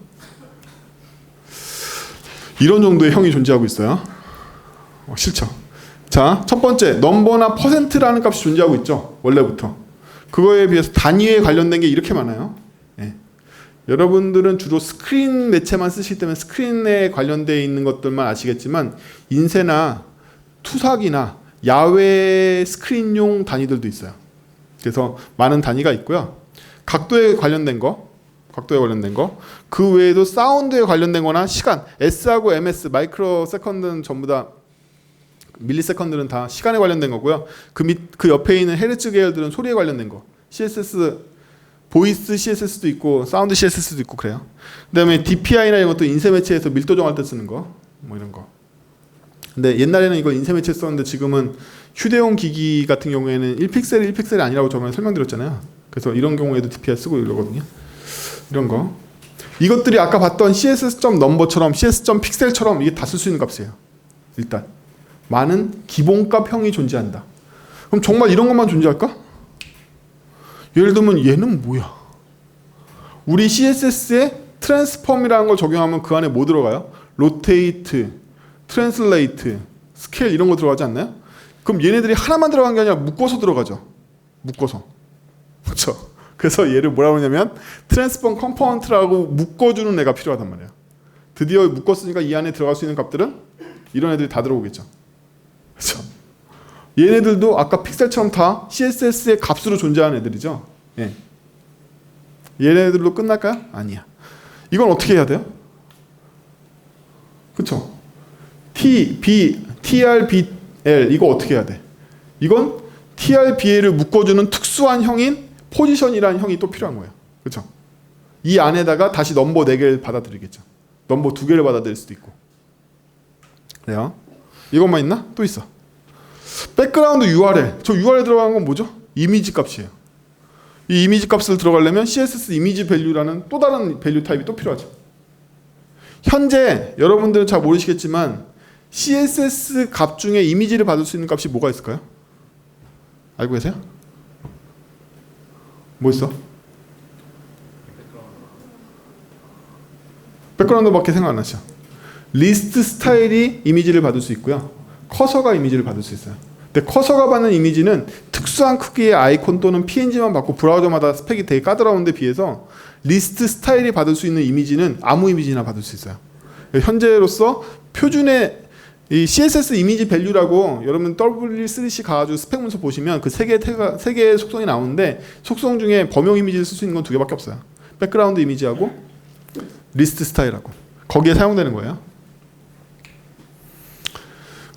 Speaker 1: 이런 정도의 형이 존재하고 있어요. 싫죠? 자, 첫 번째 넘버나 퍼센트라는 값이 존재하고 있죠. 원래부터. 그거에 비해서 단위에 관련된 게 이렇게 많아요. 예. 여러분들은 주로 스크린 매체만 쓰시기 때문에 스크린에 관련되어 있는 것들만 아시겠지만 인쇄나 투삭이나 야외 스크린용 단위들도 있어요. 그래서 많은 단위가 있고요. 각도에 관련된 거, 그 외에도 사운드에 관련된 거나 시간, S하고 MS, 마이크로 세컨드는 전부 다 밀리세컨드는 다 시간에 관련된 거고요. 그 옆에 있는 헤르츠 계열들은 소리에 관련된 거. CSS, 보이스 CSS도 있고 사운드 CSS도 있고 그래요. 그다음에 DPI나 이런 것도 인쇄 매체에서 밀도 정할 때 쓰는 거, 뭐 이런 거. 근데 옛날에는 이거 인쇄 매체 썼는데 지금은 휴대용 기기 같은 경우에는 1픽셀이 1픽셀이 아니라고 저번에 설명드렸잖아요. 그래서 이런 경우에도 DPI 쓰고 이러거든요. 이런 거. 이것들이 아까 봤던 CSS.number처럼 CSS.pixel처럼 이게 다 쓸 수 있는 값이에요. 일단 많은 기본값형이 존재한다. 그럼 정말 이런 것만 존재할까? 예를 들면 얘는 뭐야? 우리 CSS에 트랜스폼이라는 걸 적용하면 그 안에 뭐 들어가요? 로테이트, 트랜슬레이트, 스케일 이런 거 들어가지 않나요? 그럼 얘네들이 하나만 들어간 게 아니라 묶어서 들어가죠. 묶어서. 그렇죠? 그래서 얘를 뭐라고 하냐면 트랜스폼 컴포넌트라고 묶어주는 애가 필요하단 말이에요. 드디어 묶었으니까 이 안에 들어갈 수 있는 값들은 이런 애들이 다 들어오겠죠. 그렇죠? 얘네들도 아까 픽셀처럼 다 CSS의 값으로 존재하는 애들이죠. 예. 얘네들로 끝날까요? 아니야. 이건 어떻게 해야 돼요? 그렇죠? TRBL 이거 어떻게 해야 돼? 이건 TRBL을 묶어주는 특수한 형인 포지션이라는 형이 또 필요한 거예요. 그렇죠? 이 안에다가 다시 넘버 4개를 받아들이겠죠. 넘버 2개를 받아들일 수도 있고. 그래요. 이것만 있나? 또 있어. 백그라운드 URL. 저 URL 들어가는 건 뭐죠? 이미지 값이에요. 이 이미지 값을 들어가려면 CSS 이미지 밸류라는 또 다른 밸류 타입이 또 필요하죠. 현재 여러분들은 잘 모르시겠지만 CSS 값 중에 이미지를 받을 수 있는 값이 뭐가 있을까요? 알고 계세요? 뭐 있어? 백그라운드밖에 생각 안 나시죠? 리스트 스타일이 이미지를 받을 수 있고요. 커서가 이미지를 받을 수 있어요. 근데 커서가 받는 이미지는 특수한 크기의 아이콘 또는 PNG만 받고 브라우저마다 스펙이 되게 까다로운데 비해서 리스트 스타일이 받을 수 있는 이미지는 아무 이미지나 받을 수 있어요. 현재로서 표준의 이 CSS 이미지 밸류라고 여러분 W3C 가가지고 스펙 문서 보시면 그 세 개의 속성이 나오는데 속성 중에 범용 이미지를 쓸 수 있는 건 2개밖에 없어요. 백그라운드 이미지하고 리스트 스타일하고 거기에 사용되는 거예요.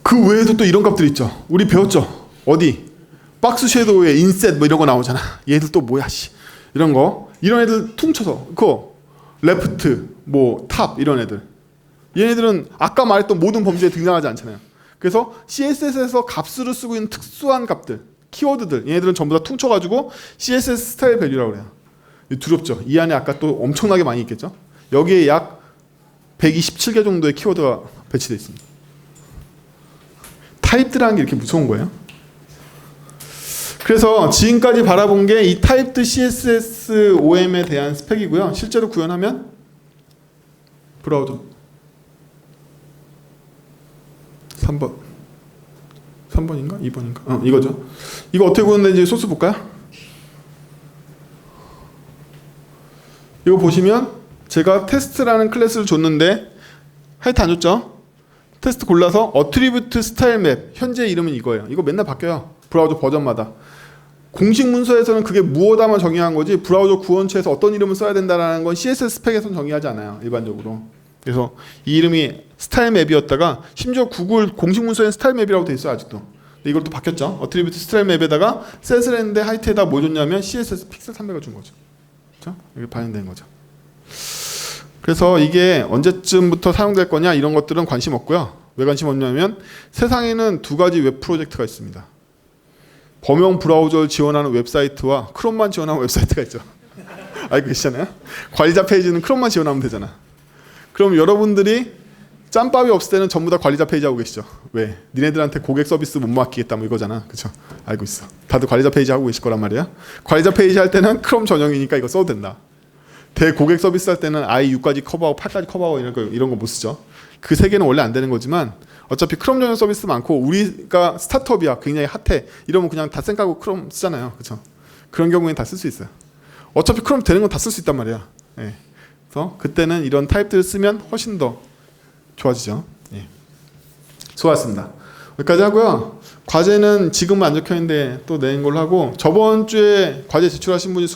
Speaker 1: 그 외에도 또 이런 값들이 있죠. 우리 배웠죠. 어디? 박스 섀도우에 인셋 뭐 이런 거 나오잖아. 얘들 또 뭐야 씨. 이런 거. 이런 애들 퉁쳐서 그거 레프트 뭐 탑 이런 애들. 얘네들은 아까 말했던 모든 범주에 등장하지 않잖아요. 그래서 CSS에서 값으로 쓰고 있는 특수한 값들, 키워드들 얘네들은 전부 다 퉁쳐가지고 CSS 스타일 밸류라고 그래요. 두렵죠. 이 안에 아까 또 엄청나게 많이 있겠죠. 여기에 약 127개 정도의 키워드가 배치되어 있습니다. 타입들이라는 게 이렇게 무서운 거예요. 그래서 지금까지 바라본 게 이 타입드 CSS OM에 대한 스펙이고요. 실제로 구현하면 브라우저 3번인가? 2번인가? 이거죠. 이거 어떻게 구현되는지 소스 볼까요? 이거 보시면 제가 테스트라는 클래스를 줬는데 하이트 안 줬죠? 테스트 골라서 어트리뷰트 스타일 맵 현재 이름은 이거예요. 이거 맨날 바뀌어요. 브라우저 버전마다. 공식 문서에서는 그게 무엇다만 정의한 거지 브라우저 구원체에서 어떤 이름을 써야 된다는 건 CSS 스펙에서는 정의하지 않아요. 일반적으로. 그래서 이 이름이 스타일 맵이었다가 심지어 구글 공식 문서에는 스타일 맵이라고 돼 있어요. 아직도. 근데 이걸 또 바뀌었죠. 어트리뷰트 스타일 맵에다가 셋을 했는데 하이트에다 뭐 줬냐면 CSS 픽셀 300을 준 거죠. 그렇죠? 이게 반영된 거죠. 그래서 이게 언제쯤부터 사용될 거냐 이런 것들은 관심 없고요. 왜 관심 없냐면 세상에는 2가지 웹 프로젝트가 있습니다. 범용 브라우저를 지원하는 웹사이트와 크롬만 지원하는 웹사이트가 있죠. 알고 계시잖아요. 관리자 페이지는 크롬만 지원하면 되잖아. 그럼 여러분들이 짬밥이 없을 때는 전부 다 관리자 페이지 하고 계시죠. 왜? 니네들한테 고객 서비스 못 맡기겠다 뭐 이거잖아. 그쵸? 알고 있어. 다들 관리자 페이지 하고 계실 거란 말이야. 관리자 페이지 할 때는 크롬 전용이니까 이거 써도 된다. 대고객 서비스 할 때는 i6까지 커버하고 8까지 커버하고 이런 거 못 쓰죠. 그 3개는 원래 안 되는 거지만 어차피 크롬 전용 서비스 많고 우리가 스타트업이야 굉장히 핫해 이러면 그냥 다 쌩 까고 크롬 쓰잖아요. 그쵸? 그런 경우에는 다 쓸 수 있어요. 어차피 크롬 되는 건 다 쓸 수 있단 말이야. 예. 그래서 그때는 이런 타입들을 쓰면 훨씬 더 좋아지죠. 예. 수고하셨습니다. 여기까지 하고요. 과제는 지금은 안 적혀있는데 또 내는 걸로 하고 저번 주에 과제 제출하신 분이